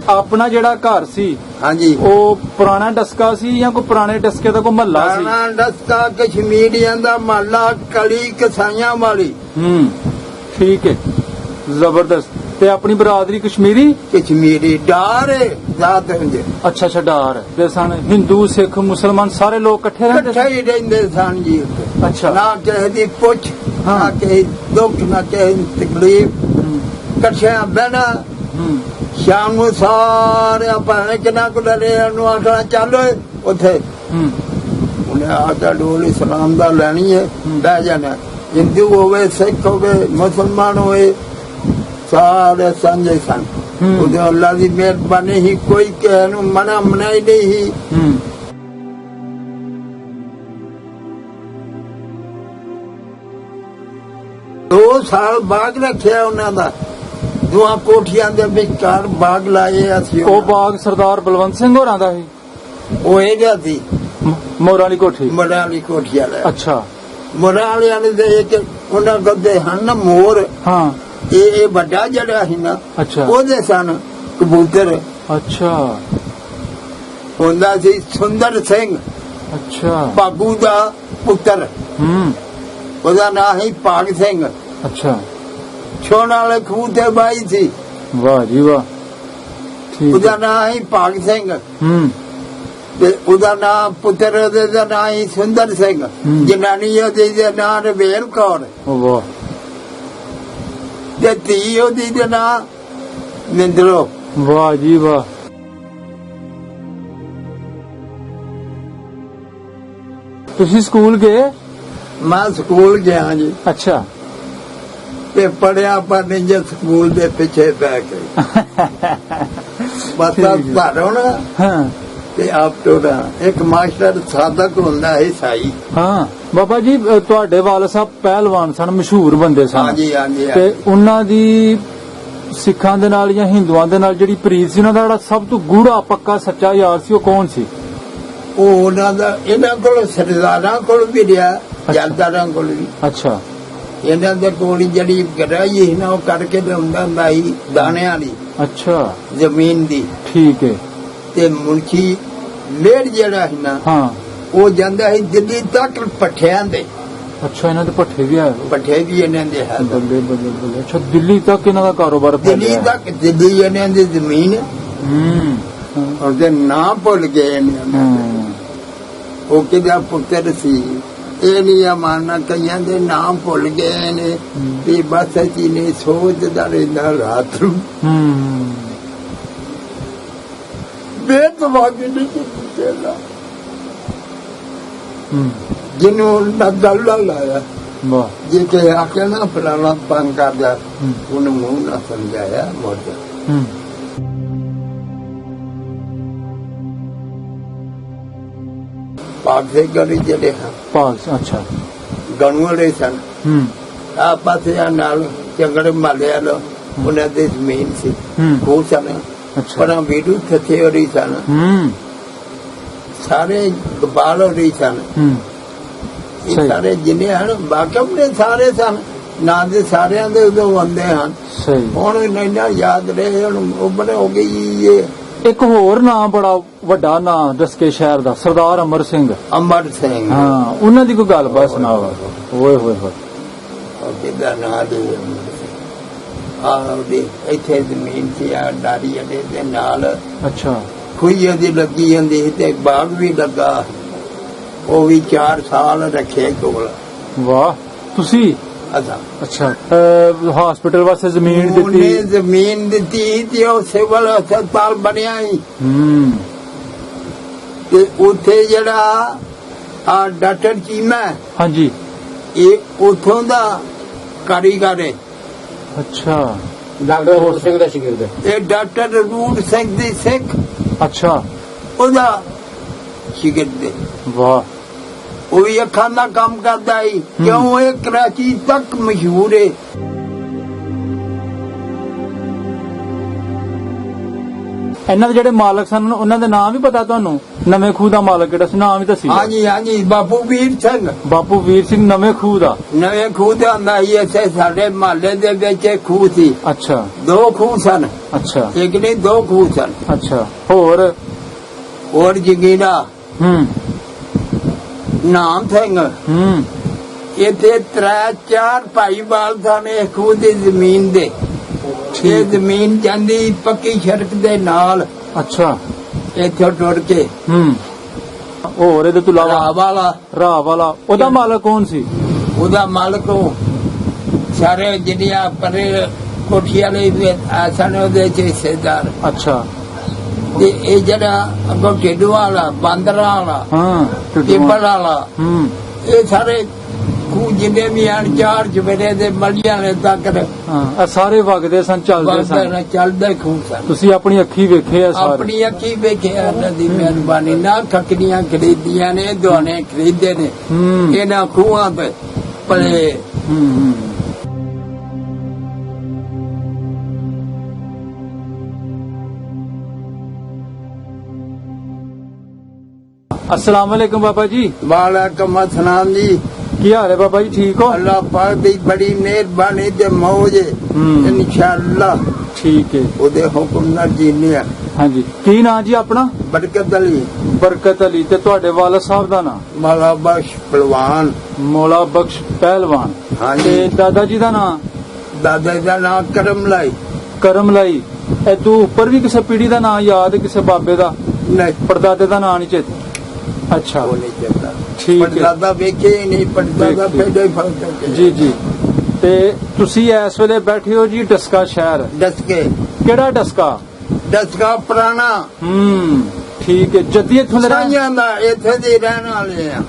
अपना जेड़ा घर सी हाँ जी वो पुराना डस्का सी या कोई पुराने डस्के दा कोई महल्ला सी? पुराना डस्का कश्मीरियां दा महल्ला कली कसाइयां वाली। ठीक है, जबरदस्त। ते अपनी बरादरी कश्मीरी? कश्मीरी डार है जात हुंदे। अच्छा अच्छा, डार ते सन हिंदू सिख मुसलमान सारे लोग इकट्ठे रहंदे इकट्ठे ही रहंदे सन जी उत्थे। अच्छा। ना किसी दी पुछ हाँ। ना किसी दुख ना किसी तकलीफ, इकट्ठे बहना। शाम ਨੂੰ ਸਾਰੇ ਭਾਵੇਂ ਕਿੰਨਾ ਕੁ ਡਰੇ ਉਹਨੂੰ ਆਖਣਾ ਚੱਲ ਉੱਥੇ ਉਹਨੇ ਆਟਾ ਡੋਲ ਇਸਲਾਮ ਦਾ ਲੈਣੀ ਹੈ ਬਹਿ ਜਾਣਾ। ਹਿੰਦੂ ਹੋਵੇ ਸਿੱਖ ਹੋਵੇ ਮੁਸਲਮਾਨ ਹੋਵੇ ਸਾਰੇ ਸਾਂਝੇ ਸਨ। ਉਹਦੇ ਅੱਲਾ ਦੀ ਮਿਹਰਬਾਨੀ ਹੀ ਕੋਈ ਕਿਸੇ ਨੂੰ ਮਨਾ ਮਨਾਈ ਨਹੀਂ ਸੀ। 2 ਸਾਲ ਬਾਗ ਰੱਖਿਆ ਉਹਨਾਂ ਦਾ। ਦੋਹਾਂ ਕੋਠੀਆਂ ਦੇ ਵਿਚਕਾਰ ਬਾਗ ਲਾਏ ਅਸੀਂ। ਉਹ ਬਾਗ ਸਰਦਾਰ ਬਲਵੰਤ ਸਿੰਘ ਹੋਰਾਂ ਦਾ ਸੀ? ਉਹ ਇਹਦਾ ਸੀ ਮੋਰਾਂ ਵਾਲੀ ਕੋਠੀ। ਮੋਰਾਂ ਵਾਲੀ ਕੋਠੀ ਵਾਲਾ। ਅੱਛਾ। ਮੋਰਾਂ ਵਾਲਿਆਂ ਦੇ ਇੱਕ ਉਹਨਾਂ ਕੋਲ ਹਨ ਨਾ ਮੋਰ। ਹਾਂ। ਇਹ ਵੱਡਾ ਜਿਹੜਾ ਸੀ ਨਾ ਅੱਛਾ ਉਹਦੇ ਸਨ ਕਬੂਤਰ। ਅੱਛਾ। ਹੁੰਦਾ ਸੀ ਸੁੰਦਰ ਸਿੰਘ ਅੱਛਾ। ਭਾਗੂ ਦਾ ਪੁੱਤਰ। ਉਹਦਾ ਨਾਂ ਸੀ ਭਾਗ ਸਿੰਘ। ਅੱਛਾ। ਛੋਣ ਵਾਲੇ ਖੂਹ ਤੇ ਬਾਈ ਸੀ। ਵਾਹ ਜੀ ਵਾਹ। ਠੀਕ। ਉਹਦਾ ਨਾਂ ਸੀ ਭਾਗ ਸਿੰਘ ਤੇ ਉਹਦਾ ਨਾਂ ਪੁੱਤਰ ਉਹਦੇ ਦਾ ਨਾਂ ਸੀ ਸੁੰਦਰ ਸਿੰਘ। ਜਨਾਨੀ ਉਹਦੀ ਦਾ ਨਾਂ ਰਵੇਲ ਕੌਰ। ਵਾਹ। ਤੇ ਧੀ ਉਹਦੀ ਦਾ ਨਾਂ ਮਿੰਦਰੋ। ਵਾਹ ਜੀ ਵਾਹ। ਤੁਸੀਂ ਸਕੂਲ ਗਏ? ਮੈਂ ਸਕੂਲ ਗਿਆ ਜੀ। ਅੱਛਾ। ਤੇ ਪੜਿਆ ਪਰ ਨਹੀਂ ਜੇ ਸਕੂਲ ਦੇ ਪਿੱਛੇ ਪੈ ਕੇ ਬਤਾ ਧਾਰੋ ਨਾ। ਹਾਂ। ਤੇ ਆਪ ਟੋੜਾ ਇੱਕ ਮਾਸਟਰ ਸਾਦਕ ਹੁੰਦਾ ਹੈ ਸਾਈ। ਹਾਂ ਬਾਬਾ ਜੀ, ਤੁਹਾਡੇ ਵਾਲ ਸਾਹਿਬ ਪਹਿਲਵਾਨ ਸਨ, ਮਸ਼ਹੂਰ ਬੰਦੇ ਸਨ। ਹਾਂਜੀ ਹਾਂਜੀ। ਤੇ ਉਹਨਾਂ ਦੀ ਸਿੱਖਾਂ ਦੇ ਨਾਲ ਜਾਂ ਹਿੰਦੂਆਂ ਦੇ ਨਾਲ ਜਿਹੜੀ ਪ੍ਰੀਤ ਸੀ, ਉਹਨਾਂ ਦਾ ਜਿਹੜਾ ਸਭ ਤੋਂ ਗੂੜਾ ਪੱਕਾ ਸੱਚਾ ਯਾਰ ਸੀ, ਉਹ ਕੌਣ ਸੀ? ਉਹ ਉਹਨਾਂ ਦਾ ਇਹਨਾਂ ਕੋਲ ਸਰਦਾਰਾਂ ਕੋਲ ਵੀ ਰਿਹਾ, ਜਲਦਾਰਾਂ ਕੋਲ ਵੀ। ਅੱਛਾ। ਇਹਨਾਂ ਦੇ ਕੋਲ ਜਿਹੜੀ ਗਰਾਈ ਸੀ ਨਾ ਉਹ ਕਰਕੇ ਲਿਆਉਂਦਾ ਹੁੰਦਾ ਸੀ ਦਾਣਿਆਂ ਵਾਲੀ। ਅੱਛਾ। ਜ਼ਮੀਨ ਦੀ। ਠੀਕ ਹੈ। ਤੇ ਮੁਨਸ਼ੀ ਮੇੜ ਜਿਹੜਾ ਸੀ ਨਾ ਹਾਂ ਉਹ ਜਾਂਦਾ ਸੀ ਦਿੱਲੀ ਤੱਕ ਪੱਠਿਆਂ ਦੇ। ਅੱਛਾ, ਇਹਨਾਂ ਦੇ ਪੱਠੇ ਵੀ ਆਏ? ਪੱਠੇ ਵੀ ਇਹਨਾਂ ਦੇ ਹੈ। ਬੱਲੇ ਬੱਲੇ ਬੱਲੇ। ਅੱਛਾ, ਦਿੱਲੀ ਤੱਕ ਇਹਨਾਂ ਦਾ ਕਾਰੋਬਾਰ ਦਿੱਲੀ ਫੈਲਿਆ? ਤੱਕ ਦਿੱਲੀ ਇਹਨਾਂ ਦੀ ਜ਼ਮੀਨ। ਉਹਦੇ ਨਾਂ ਭੁੱਲ ਗਏ ਨੇ। ਉਹ ਕਿਹਦਾ ਪੁੱਤਰ ਸੀ ਇਹ ਨਹੀਂ ਆ ਮਾਨਣਾ, ਕਈਆਂ ਦੇ ਨਾਮ ਭੁੱਲ ਗਏ ਨੇ ਤੇ ਬਸ ਅਸੀਂ ਨੇ ਸੋਚਦਾ ਰਹਿੰਦਾ ਰਾਤ ਨੂੰ। ਬੇਤਵਾਗੀ ਨਹੀਂ ਕਿਹਾ ਜਿਹਨੂੰ ਨੱਦਾ ਲਾਇਆ। ਵਾਹ। ਜੇ ਕਿ ਆਖਿਆ ਨਾ ਫਲਾਣਾ ਤੰਗ ਕਰਦਾ ਉਹਨੂੰ ਮੂੰਹ ਨਾ ਸਮਝਾਇਆ ਮੋਟਾ। ਭਾਗ ਦੇ ਗਲੀ ਜਿਹੜੇ ਹਨ ਭਾਗ। ਅੱਛਾ। ਗਣੂ ਵਾਲੇ ਸਨ। ਆ ਪਾਸੇ ਨਾਲ ਚੰਗੜ ਮਾਲਿਆ ਲੋ ਉਹਨਾਂ ਦੀ ਜ਼ਮੀਨ ਸੀ। ਉਹ ਸਨ। ਪਰ ਵੀਡੂ ਥੱਥੇ ਹੋ ਰਹੀ ਸਨ। ਸਾਰੇ ਗੋਪਾਲ ਹੋ ਰਹੀ ਸਨ। ਇਹ ਸਾਰੇ ਜਿੰਨੇ ਹਨ ਵਾਕਫ ਨੇ ਸਾਰੇ ਸਨ। ਨਾਂ ਦੇ ਸਾਰਿਆਂ ਦੇ ਉਦੋਂ ਆਉਂਦੇ ਹਨ। ਹੁਣ ਇੰਨਾ ਯਾਦ ਰਹੇ ਹੁਣ ਉਮਰ ਹੋ ਗਈ। ਇਹ ਇੱਕ ਹੋਰ ਨਾਂ ਬੜਾ ਵੱਡਾ ਨਾਂ ਦਸਕੇ ਸ਼ਹਿਰ ਦਾ, ਸਰਦਾਰ ਅਮਰ ਸਿੰਘ। ਅਮਰ ਸਿੰਘ। ਹਾਂ, ਉਹਨਾਂ ਦੀ ਕੋਈ ਗੱਲਬਾਤ ਸੁਣਾਓ। ਓਏ ਹੋਏ ਹੋਏ। ਕਿਹਦਾ ਨਾਂ ਦੇ ਉਹਦੀ ਇੱਥੇ ਜ਼ਮੀਨ ਸੀ ਆ ਡਾਰੀ ਅੱਡੇ ਦੇ ਨਾਲ। ਅੱਛਾ। ਖੂਹੀ ਉਹਦੀ ਲੱਗੀ ਜਾਂਦੀ ਸੀ ਤੇ ਬਾਗ ਵੀ ਲੱਗਾ। ਉਹ ਵੀ 4 ਸਾਲ ਰੱਖੇ ਕੋਲ। ਵਾਹ। ਤੁਸੀਂ? ਅੱਛਾ। ਹਸਪੀਟਲ ਵਾਸਤੇ ਜ਼ਮੀਨ ਦਿੱਤੀ? ਉਹਨੇ ਜ਼ਮੀਨ ਦਿੱਤੀ ਤੇ ਉਹ ਸਿਵਲ ਹਸਪਤਾਲ ਬਣਿਆ ਹੀ। ਤੇ ਉੱਥੇ ਜਿਹੜਾ ਆ ਡਾਕਟਰ ਚੀਮਾ। ਹਾਂਜੀ। ਇਹ ਉਥੋਂ ਦਾ ਕਾਰੀਗਰ ਹੈ। ਅੱਛਾ। ਡਾਕਟਰ ਰੂਟ ਸਿੰਘ ਦਾ ਸ਼ਾਗਿਰਦ। ਇਹ ਡਾਕਟਰ ਰੂਟ ਸਿੰਘ ਦੀ ਸਿੱਖ। ਅੱਛਾ। ਉਹਦਾ ਸ਼ਾਗਿਰਦ। ਵਾਹ। ਉਹ ਵੀ ਅੱਖਾਂ ਦਾ ਕੰਮ ਕਰਦਾ ਹੈ। ਕਿਉਂ? ਇਹ ਕਰਾਚੀ ਤੱਕ ਮਸ਼ਹੂਰ ਹੈ। ਇਹਨਾਂ ਦੇ ਜਿਹੜੇ ਮਾਲਕ ਸਨ ਉਹਨਾਂ ਦੇ ਨਾਮ ਵੀ ਪਤਾ ਤੁਹਾਨੂੰ? ਨਵੇਂ ਖੂਹ ਦਾ ਮਾਲਕ ਕਿਹੜਾ ਸੀ, ਨਾਮ ਵੀ ਦੱਸੀ। ਹਾਂਜੀ ਹਾਂਜੀ, ਬਾਪੂ ਵੀਰ ਸਿੰਘ। ਬਾਪੂ ਵੀਰ ਸਿੰਘ ਨਵੇਂ ਖੂਹ ਦਾ। ਨਵੇਂ ਖੂਹ ਤੇ ਆਂਦਾ ਸੀ ਇੱਥੇ ਸਾਡੇ ਮਹੱਲੇ ਦੇ ਵਿੱਚ ਇੱਕ ਖੂਹ ਸੀ। ਅੱਛਾ, 2 ਖੂਹ ਸਨ। ਅੱਛਾ, ਇੱਕ ਨਹੀਂ 2 ਖੂਹ ਸਨ। ਅੱਛਾ, ਹੋਰ ਜਗੀਰਾ ਹੂੰ ਨਾਮ ਸਿੰਘ। ਇੱਥੇ 3-4 ਭਾਈਵਾਲ ਸਨ ਇਸ ਖੂਹ ਦੀ ਜ਼ਮੀਨ ਦੇ। ਇਹ ਜ਼ਮੀਨ ਜਾਂਦੀ ਪੱਕੀ ਸੜਕ ਦੇ ਨਾਲ। ਅੱਛਾ, ਇੱਥੋਂ ਟੁਰ ਕੇ ਹੋਰ ਇਹਦੇ ਤੋਂ ਇਲਾਵਾ ਰਾਹ ਵਾਲਾ ਉਹਦਾ ਮਾਲਕ ਕੌਣ ਸੀ? ਉਹਦਾ ਮਾਲਕ ਸਾਰੇ ਜਿਹੜੀਆਂ ਪਰੇ ਕੋਠੀਆਂ ਲਈ ਸਨ ਉਹਦੇ ਚ ਹਿੱਸੇਦਾਰ। ਅੱਛਾ, ਤੇ ਇਹ ਜਿਹੜਾ ਅੱਗੋਂ ਢੇਡੂ ਵਾਲਾ, ਬਾਂਦਰਾਂ ਵਾਲਾ, ਟਿੱਬਲ ਵਾਲਾ, ਇਹ ਸਾਰੇ ਖੂਹ ਜਿੰਨੇ ਵੀ ਆਣ 4 ਚੁਫੇਰੇ ਦੇ ਮਲੀਆਂ ਨੇ ਤੱਕ ਇਹ ਸਾਰੇ ਵਗਦੇ ਸਨ, ਚੱਲਦੇ ਖੂਹ ਸਨ। ਤੁਸੀਂ ਆਪਣੀ ਅੱਖੀ ਵੇਖੇ ਆ ਸਾਰੇ? ਆਪਣੀ ਅੱਖੀ ਵੇਖਿਆ। ਇਹਨਾਂ ਦੀ ਮਿਹਰਬਾਨੀ ਨਾਲ ਖੱਕੜੀਆਂ ਖਰੀਦੀਆਂ ਨੇ, ਦੁਆਨੇ ਖਰੀਦੇ ਨੇ ਇਹਨਾਂ ਖੂਹਾਂ ਤੇ ਪਲੇ। अस्सलाम वालेकुम बाबा जी। वालेकुम अस्सलाम जी। की हाल है बाबा जी, ठीक हो? अल्लाह पाक दी बड़ी मेहरबानी ते मौज इंशाअल्लाह। ठीक है, ओदे हुक्म नाल जीने आ। हाँ जी। की नाम जी अपना? बरकत अली। बरकत अली। ते तुहाडे वालिद साहब दा नाम? मौला बख्श पहलवान। मौला बख्श पहलवान। हाँ जी। ते दादा जी दा नाम? दादा दा नाम करमलाई। करमलाई। इदू ऊपर भी किसी पीढ़ी दा नाम याद है, किसी बाबे दा? नहीं। परदादे दा नाम नहीं चेता? अच्छा, वो नहीं चलता। ठीक है। परदादा वेखे ही नहीं, परदादा पहले फर्क जी जी। ते तुसी इस वेले बैठे हो जी डस्का शहर। डस्के। केड़ा डस्का? डस्का पुराना। ठीक है। जद्दी इत्थों दे साइयां दा इत्थे दे रहने वाले आ।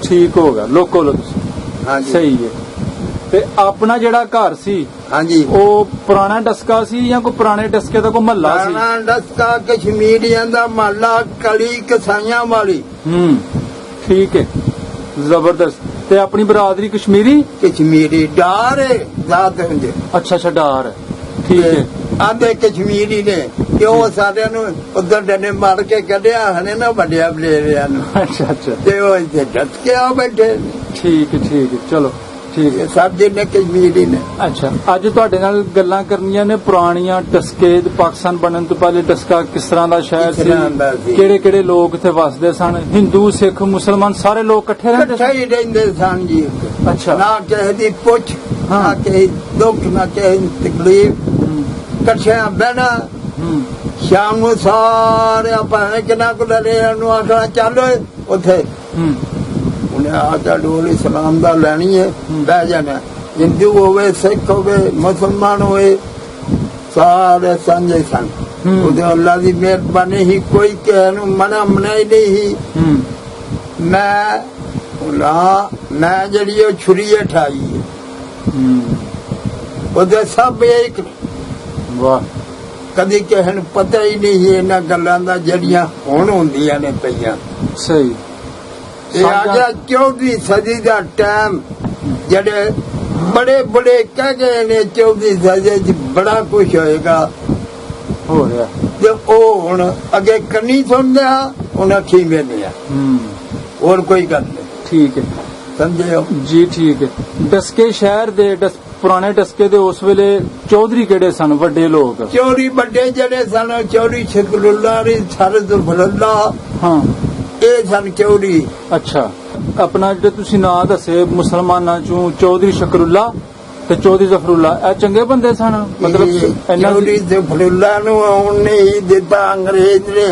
ठीक होगा, लोकल हो तुसी। हाँ जी। सही है। ते अपना जेड़ा घर सी, हाँ जी, वो पुराना डस्का सी या कोई पुराने डस्के दा कोई महल्ला सी? पुराना डस्का कश्मीरियां दा महल्ला, कली कसाइयां वाली। ठीक है, जबरदस्त। ते अपनी बरादरी कश्मीरी? कश्मीरी डार है जात हुंदे। अच्छा अच्छा, डार है। ठीक है। आंदे कश्मीरी ने क्यों सारे नु उधर डने मार के कढ़िया हने ना बड़िया बलेरिया नु। अच्छा अच्छा। ते ओ इत्थे डस्के आ बैठे। ठीक है, चलो ठीक है। सब जिन्ने कश्मीरी ने। अच्छा, अज तुहाडे नाल गल्लां करनियां ने पुरानियां डस्के, पाकिस्तान बनन तो पहले डस्का किस तरह दा शहर सी, केड़े केड़े लोग इत्थे वसदे सन, हिंदू सिख मुसलमान सारे लोग इकट्ठे रहंदे सन? इकट्ठे ही रहंदे सन जी। अच्छा। ना किसे दी पुछ, ना किसे दुख, ना किसे तकलीफ, इकट्ठे बहना। शाम ਨੂੰ ਸਾਰੇ ਭਾਵੇਂ ਕਿੰਨਾ ਕੁ ਡਰੇ ਨੂੰ ਆਖਣਾ ਚੱਲ ਉੱਥੇ ਉਹਨੇ ਆਜਾ ਡੋਲੀ ਸਲਾਮ ਦਾ ਲੈਣੀ ਹੈ, ਬਹਿ ਜਾਣਾ। ਹਿੰਦੂ ਹੋਵੇ, ਸਿੱਖ ਹੋਵੇ, ਮੁਸਲਮਾਨ ਹੋਵੇ, ਸਾਰੇ ਸਾਂਝੇ ਸਨ। ਉਹਦੇ ਅੱਲਾ ਦੀ ਮਿਹਰਬਾਨੀ ਹੀ, ਕੋਈ ਕਿਸੇ ਨੂੰ ਮਨਾ ਮਨਾਈ ਨਹੀਂ ਸੀ। ਮੈਂ ਜਿਹੜੀ ਉਹ ਛੁਰੀ ਠਾਈ ਉਹਦੇ ਸਭ ਇੱਕ। ਵਾਹ। ਕਦੀ ਕਿਸੇ ਨੂੰ ਪਤਾ ਹੀ ਨਹੀਂ ਇਹਨਾਂ ਗੱਲਾਂ ਦਾ ਜਿਹੜੀਆਂ ਹੁਣ ਹੁੰਦੀਆਂ ਨੇ ਪਈਆਂ। ਸਹੀ। ਇਹ ਆ ਗਿਆ 14ਵੀਂ ਸਦੀ ਦਾ ਟਾਈਮ, ਜਿਹੜੇ ਬੜੇ ਬੜੇ ਕਹਿ ਗਏ ਨੇ 14ਵੀਂ ਸਦੀ ਚ ਬੜਾ ਕੁਝ ਹੋਏਗਾ, ਹੋ ਰਿਹਾ। ਤੇ ਉਹ ਹੁਣ ਅੱਗੇ ਕੰਨੀ ਸੁਣਦੇ ਆ, ਹੁਣ ਅੱਖੀ ਵੇਖਦੇ ਆ। ਹੋਰ ਕੋਈ ਗੱਲ ਨਹੀਂ। ਠੀਕ ਹੈ, ਸਮਝੇ ਹੋ ਜੀ? ਠੀਕ ਹੈ। ਡਸਕੇ ਸ਼ਹਿਰ ਦੇ ਪੁਰਾਣੇ ਡਸਕੇ ਦੇ ਉਸ ਵੇਲੇ ਚੌਧਰੀ ਕਿਹੜੇ ਸਨ ਵੱਡੇ ਲੋਕ? ਚੌਧਰੀ ਵੱਡੇ ਜਿਹੜੇ ਸਨ, ਚੌਧਰੀ ਸ਼ਕਰੁੱਲਾ, ਸਰਦ ਫੁੱਲਾ, ਹਾਂ, ਇਹ ਸਨ ਚੌਧਰੀ। ਅੱਛਾ। ਆਪਣਾ ਜਿਹੜੇ ਤੁਸੀਂ ਨਾਂ ਦੱਸੇ ਮੁਸਲਮਾਨਾਂ ਚੋਂ ਚੌਧਰੀ ਸ਼ਕਰੁੱਲਾ ਤੇ ਚੌਧਰੀ ਜ਼ਫਰੁੱਲਾ, ਇਹ ਚੰਗੇ ਬੰਦੇ ਸਨ? ਮਤਲਬ ਚੌਧਰੀ ਜ਼ਫਰੁੱਲਾ ਨੂੰ ਆਉਣ ਨਹੀਂ ਦਿੱਤਾ ਅੰਗਰੇਜ਼ ਨੇ।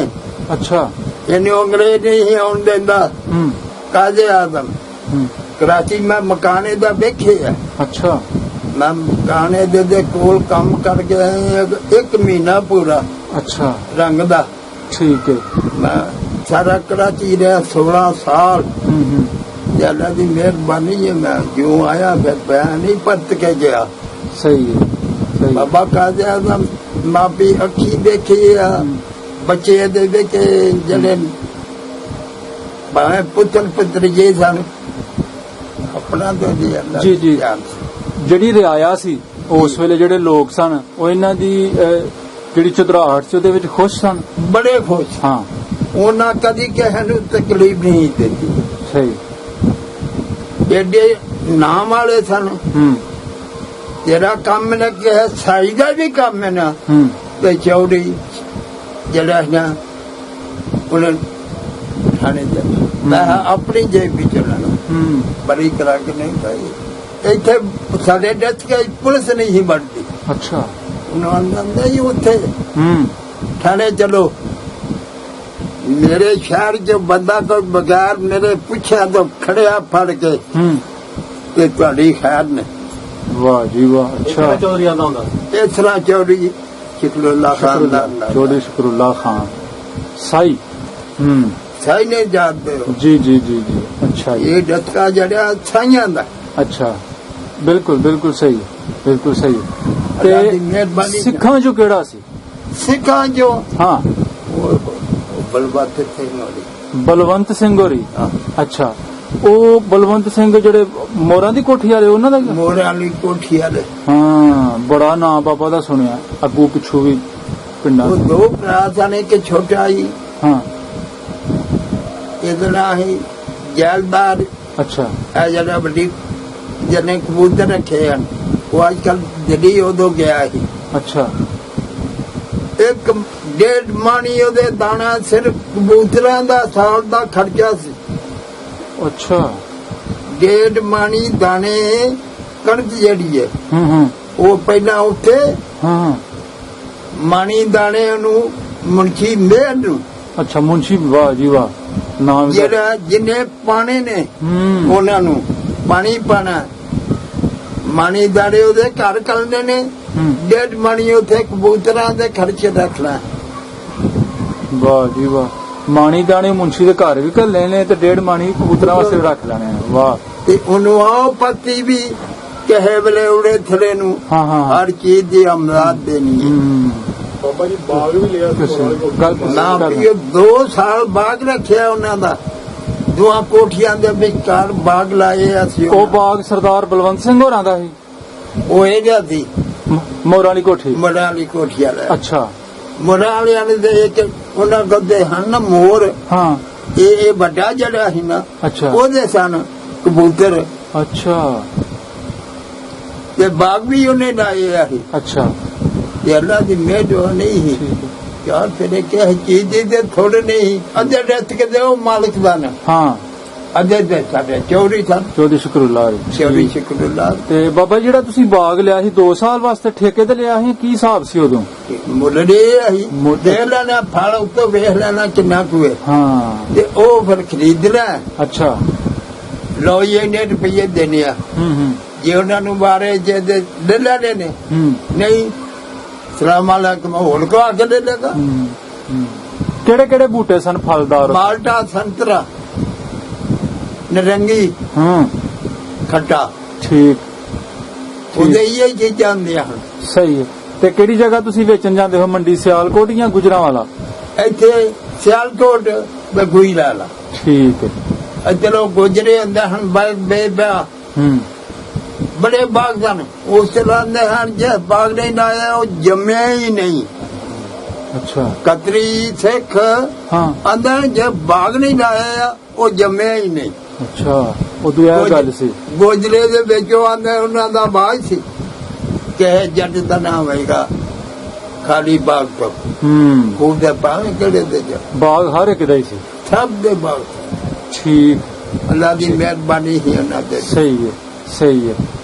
ਅੱਛਾ। ਇਹਨੂੰ ਅੰਗਰੇਜ਼ ਨਹੀਂ ਆਉਣ ਦਿੰਦਾ। ਕਾਜ਼ੇ ਆਜ਼ਮ ਕਰਾਚੀ ਮੈਂ ਮਕਾਨੇ ਦਾ ਵੇਖਿਆ। ਅੱਛਾ। ਮੈਂ ਮਕਾਨੇ ਦੇ ਕੋਲ ਕੰਮ ਕਰ ਗਿਆ 1 ਮਹੀਨਾ ਪੂਰਾ। ਅੱਛਾ। ਰੰਗ ਦਾ। ਠੀਕ ਹੈ। ਮੈਂ ਸਾਰਾ ਕਰਾਚੀ ਰਿਹਾ 16 ਸਾਲ। ਅੱਲਾ ਦੀ ਮਿਹਰਬਾਨੀ ਹੈ, ਮੈਂ ਜਿਉਂ ਆਇਆ ਫਿਰ ਬਿਆਨ ਨਹੀਂ ਪਰਤ ਕੇ ਗਿਆ। ਸਹੀ ਹੈ। ਬਾਬਾ ਕਾਜ਼ੇ ਆਜ਼ਮ ਮਾਪੀ ਅੱਖੀ ਦੇਖੀ ਆ, ਬੱਚੇ ਦੇ ਦੇਖੇ ਜਿਹੜੇ ਭਾਵੇਂ ਪੁੱਤਰ ਪੁੱਤਰੀਏ ਸਨ, ਆਪਣਾ ਤਾਂ ਜੀ ਜੀ। ਜਿਹੜੀ ਰਿਆਇਆ ਸੀ ਉਸ ਵੇਲੇ ਜਿਹੜੇ ਲੋਕ ਸਨ, ਉਹ ਇਹਨਾਂ ਦੀ ਜਿਹੜੀ ਚੁਧਰਾਹਟ ਚ ਉਹਦੇ ਵਿੱਚ ਖੁਸ਼ ਸਨ। ਬੜੇ ਖੁਸ਼। ਹਾਂ, ਉਹਨਾਂ ਕਦੀ ਕਿਸੇ ਨੂੰ ਤਕਲੀਫ ਨਹੀਂ ਦਿੱਤੀ। ਸਹੀ। ਏਡੇ ਨਾਮ ਵਾਲੇ ਸਨ। ਜਿਹੜਾ ਕੰਮ ਨੇ ਕਿਹਾ ਸਾਈ ਦਾ ਵੀ ਕੰਮ ਹੈ ਨਾ, ਤੇ ਚੌਧਰੀ ਜਿਹੜਾ ਨਾ ਉਹਨੇ ਥਾਣੇ ਜਾ ਮੈਂ ਆਪਣੀ ਜੇਬ ਵਿੱਚ ਲੈਣਾ ਬੜੀ ਕਰਾ ਕੇ ਨਹੀਂ ਪਾਈ। ਇੱਥੇ ਸਾਡੇ ਡੱਚ ਕੇ ਪੁਲਿਸ ਨਹੀਂ ਸੀ ਵੜਦੀ। ਅੱਛਾ। ਉਹਨਾਂ ਨੇ ਜੀ ਉੱਥੇ ਥਾਣੇ ਚਲੋ। ਮੇਰੇ ਸ਼ਹਿਰ ਚ ਬੰਦਾ ਕੋਈ ਬਗੈਰ ਮੇਰੇ ਪੁੱਛਿਆ ਤੋਂ ਖੜਿਆ ਫੜ ਕੇ ਤੇ ਤੁਹਾਡੀ ਖੈਰ ਨੇ। ਵਾਹ ਜੀ ਵਾਹ। ਅੱਛਾ। ਚੌਧਰੀ ਆਉਂਦਾ ਹੁੰਦਾ ਇਸ ਤਰ੍ਹਾਂ ਚੌਧਰੀ ਸ਼ੁਕਰੁੱਲਾ ਖਾਨ ਦਾ ਚੌਧਰੀ ਸ਼ੁਕਰੁੱਲਾ ਖਾਨ ਸਾਈ। ਸਾਈ ਨੇ ਜਾਣਦੇ ਹੋ ਜੀ ਜੀ ਜੀ ਜੀ। ਅੱਛਾ ਜੀ। ਇਹ ਡੱਕਾ ਜਿਹੜਾ ਸਾਈਆਂ ਦਾ। ਅੱਛਾ, ਬਿਲਕੁਲ ਬਿਲਕੁਲ ਸਹੀ, ਬਿਲਕੁਲ ਸਹੀ। ਅੱਲਾ ਦੀ ਤੇ ਮਿਹਰਬਾਨੀ। ਸਿੱਖਾਂ ਚੋਂ ਕਿਹੜਾ ਸੀ? ਸਿੱਖਾਂ ਜੋ ਹਾਂ, ਬਲਵੰਤ ਸਿੰਘ ਹੋਰੀ। ਬਲਵੰਤ ਸਿੰਘ ਹੋਰੀ। ਹਾਂ। ਅੱਛਾ, ਉਹ ਬਲਵੰਤ ਸਿੰਘ ਜਿਹੜੇ ਮੋਰਾਂ ਦੀ ਕੋਠੀ ਵਾਲੇ ਉਹਨਾਂ ਦਾ? ਮੋਰਾਂ ਵਾਲੀ ਕੋਠੀ ਵਾਲੇ। ਹਾਂ, ਬੜਾ ਨਾਂ ਬਾਬਾ ਦਾ ਸੁਣਿਆ, ਅੱਗੂ ਪਿੱਛੂ ਵੀ ਪਿੰਡਾਂ। ਉਹ ਦੋ ਭਰਾ ਸਨ, ਇੱਕ ਛੋਟਾ ਹੀ। ਹਾਂ। ਇਹਦਾ ਨਾਂ ਹੀ ਜੈਲਦਾਰ। ਅੱਛਾ। ਇਹ ਜਿਹੜਾ ਵੱਡੀ ਜਿਹਨੇ ਕਬੂਤਰ ਰੱਖੇ ਹਨ, ਉਹ ਅੱਜ ਕੱਲ ਦਿੱਲੀ ਉਦੋਂ ਗਿਆ ਸੀ। ਅੱਛਾ। ਇੱਕ ਡੇਢ ਮਾਣੀ ਉਹਦੇ ਦਾਣਾ ਸਿਰਫ ਕਬੂਤਰਾਂ ਦਾ ਸਾਲ ਦਾ ਖਰਚਾ ਸੀ। ਅੱਛਾ। ਡੇਢ ਮਾਣੀ ਦਾਣੇ ਕਣਕ ਜਿਹੜੀ ਹੈ ਉਹ ਪਹਿਲਾਂ ਉੱਥੇ ਹਾਂ ਮਾਣੀ ਦਾਣੇ ਨੂੰ ਮੁਨਸ਼ੀ ਮੇਰ ਨੂੰ। ਅੱਛਾ, ਮੁਨਸ਼ੀ। ਵਾਹ ਜੀ ਵਾਹ। ਨਾਮ ਜਿਹੜਾ ਜਿੰਨੇ ਪਾਣੇ ਨੇ ਉਹਨਾਂ ਨੂੰ ਪਾਣੀ ਪਾਣਾ। ਮਾਣੀ ਦਾਣੇ ਉਹਦੇ ਘਰ ਕਰਨੇ ਨੇ। ਡੇਢ ਮਾਣੀ ਉੱਥੇ ਕਬੂਤਰਾਂ ਦੇ ਖਰਚੇ ਰੱਖਣਾ। ਵਾਹ ਜੀ ਵਾਹ। ਮਾਣੀ ਦਾਣੇ ਮੁਨਸ਼ੀ ਦੇ ਘਰ ਵੀ ਘੱਲੇ ਨੇ ਤੇ ਡੇਢ ਮਾਣੀ ਕਬੂਤਰਾਂ ਵਾਸਤੇ ਵੀ ਰੱਖ ਲੈਣੇ ਆ। ਵਾਹ। ਤੇ ਉਹਨੂੰ ਆਓ ਪੱਤੀ ਵੀ ਕਹੇ ਵੇਲੇ ਉੜੇ ਥਲੇ ਨੂੰ ਹਾਂ ਹਾਂ ਹਰ ਚੀਜ਼ ਦੀ ਅਮਦਾਦ ਦੇਣੀ ਹੈ। ਬਾਬਾ ਜੀ ਬਾਗ ਵੀ ਲਿਆ ਨਾ ਵੀ 2 ਸਾਲ ਬਾਗ ਰੱਖਿਆ ਉਹਨਾਂ ਦਾ। ਦੋਹਾਂ ਕੋਠੀਆਂ ਦੇ ਵਿਚਕਾਰ ਬਾਗ ਲਾਏ ਅਸੀਂ। ਉਹ ਬਾਗ ਸਰਦਾਰ ਬਲਵੰਤ ਸਿੰਘ ਹੋਰਾਂ ਦਾ ਸੀ? ਉਹ ਇਹਦਾ ਸੀ ਮੋਰਾਂ ਵਾਲੀ ਕੋਠੀ। ਮੋਰਾਂ ਵਾਲੀ ਕੋਠੀ ਵਾਲਾ। ਅੱਛਾ। ਮੋਰਾਂ ਵਾਲਿਆਂ ਦੇ ਇੱਕ ਉਹਨਾਂ ਗੱਦੇ ਹਨ ਮੋਰ। ਹਾਂ। ਇਹ ਵੱਡਾ ਜਿਹੜਾ ਸੀ ਨਾ, ਅੱਛਾ, ਉਹਦੇ ਸਨ ਕਬੂਤਰ। ਅੱਛਾ ਤੇ ਬਾਗ ਵੀ ਉਹਨੇ ਲਾਏ ਆ। ਅੱਛਾ। ਤੇ ਅੱਲਾ ਦੀ ਮਿਹਰ ਨਹੀਂ ਸੀ। ਠੀਕ ਹੈ। ਯਾਰ ਫਿਰ ਕਿਹ ਚੀਜ਼ ਦੇ ਥੋੜੇ ਨਹੀਂ ਅੱਧੇ ਡੱਟ ਕੇ ਦੇ ਉਹ ਮਾਲਕ ਦਾ ਨਾ। ਹਾਂ। ਅੱਧੇ ਦੇ ਸਾਡੇ ਚੌਧਰੀ ਸਨ। ਚੌਧਰੀ ਸ਼ੁਕਰੁੱਲਾ ਜੀ। ਚੌਧਰੀ ਸ਼ੁਕਰੁੱਲਾ। ਤੇ ਬਾਬਾ ਜਿਹੜਾ ਤੁਸੀਂ ਬਾਗ ਲਿਆ ਸੀ 2 ਸਾਲ ਵਾਸਤੇ ਠੇਕੇ ਤੇ ਲਿਆ ਸੀ, ਕੀ ਹਿਸਾਬ ਸੀ ਉਦੋਂ? ਮੁੱਲ ਦੇ ਅਸੀਂ ਦੇਖ ਲੈਣਾ ਫਲ ਉੱਤੋਂ ਵੇਖ ਲੈਣਾ ਕਿੰਨਾ ਕੁ ਹੈ। ਹਾਂ। ਤੇ ਉਹ ਫਿਰ ਖਰੀਦਣਾ। ਅੱਛਾ। ਲੋ ਇਹਨੇ ਰੁਪਏ ਦੇਣੇ ਆ। ਜੇ ਉਹਨਾਂ ਨੂੰ ਬਾਰੇ ਜੇ ਲੈ ਲੈਣੇ ਨੇ। ਨਹੀਂ ਸਲਾਮ ਅਲੈਕਮ ਹੋਰ ਕੋ ਆ ਕੇ ਲੈ ਲੇਗਾ। ਕਿਹੜੇ ਕਿਹੜੇ ਬੂਟੇ ਸਨ ਫਲਦਾਰ? ਮਾਲਟਾ, ਸੰਤਰਾ, ਨਰੰਗੀ, ਖੱਟਾ। ਠੀਕ। ਉਹਦੇ ਇਹ ਚੀਜ਼ਾਂ ਹੁੰਦੀਆਂ ਹਨ। ਸਹੀ ਹੈ। ਤੇ ਕਿਹੜੀ ਜਗ੍ਹਾ ਤੁਸੀਂ ਵੇਚਣ ਜਾਂਦੇ ਹੋ? ਮੰਡੀ ਸਿਆਲਕੋਟ ਜਾਂ ਗੁਜਰਾਂਵਾਲਾ? ਇੱਥੇ ਸਿਆਲਕੋਟ ਬਗੂਈ ਲਾ ਲਾ। ਠੀਕ ਹੈ। ਚਲੋ ਗੁਜਰੇ ਹੁੰਦੇ ਹਨ ਬੇਬਾ ਬੜੇ ਬਾਗ ਸਨ। ਉਸ ਲਾਉਂਦੇ ਹਨ ਜੇ ਬਾਗ ਨਹੀਂ ਲਾਇਆ ਉਹ ਜੰਮਿਆ ਹੀ ਨਹੀਂ। ਅੱਛਾ। ਕਤਰੀ ਸਿੱਖ ਅੰਦਰ ਜੇ ਬਾਗ ਨਹੀਂ ਲਾਇਆ ਉਹ ਜੰਮਿਆ ਹੀ ਨਹੀਂ। ਅੱਛਾ, ਉਦੋਂ ਇਹ ਗੱਲ ਸੀ। ਗੋਜਰੇ ਦੇ ਵਿੱਚੋਂ ਆਂਦੇ ਉਹਨਾਂ ਦਾ ਬਾਗ ਸੀ ਕਿ ਜੱਟ ਦਾ ਨਾਮ ਹੋਏਗਾ ਖਾਲੀ ਬਾਗ ਤੋਂ। ਉਹਦੇ ਪਾਵੇਂ ਕਿਹੜੇ ਦੇ ਜਾ ਬਾਗ ਹਰ ਇੱਕ ਦਾ ਹੀ ਸੀ। ਸਭ ਦੇ ਬਾਗ। ਠੀਕ। ਅੱਲਾ ਦੀ ਮਿਹਰਬਾਨੀ ਹੀ ਉਹਨਾਂ ਦੇ। ਸਹੀ ਹੈ, ਸਹੀ ਹੈ।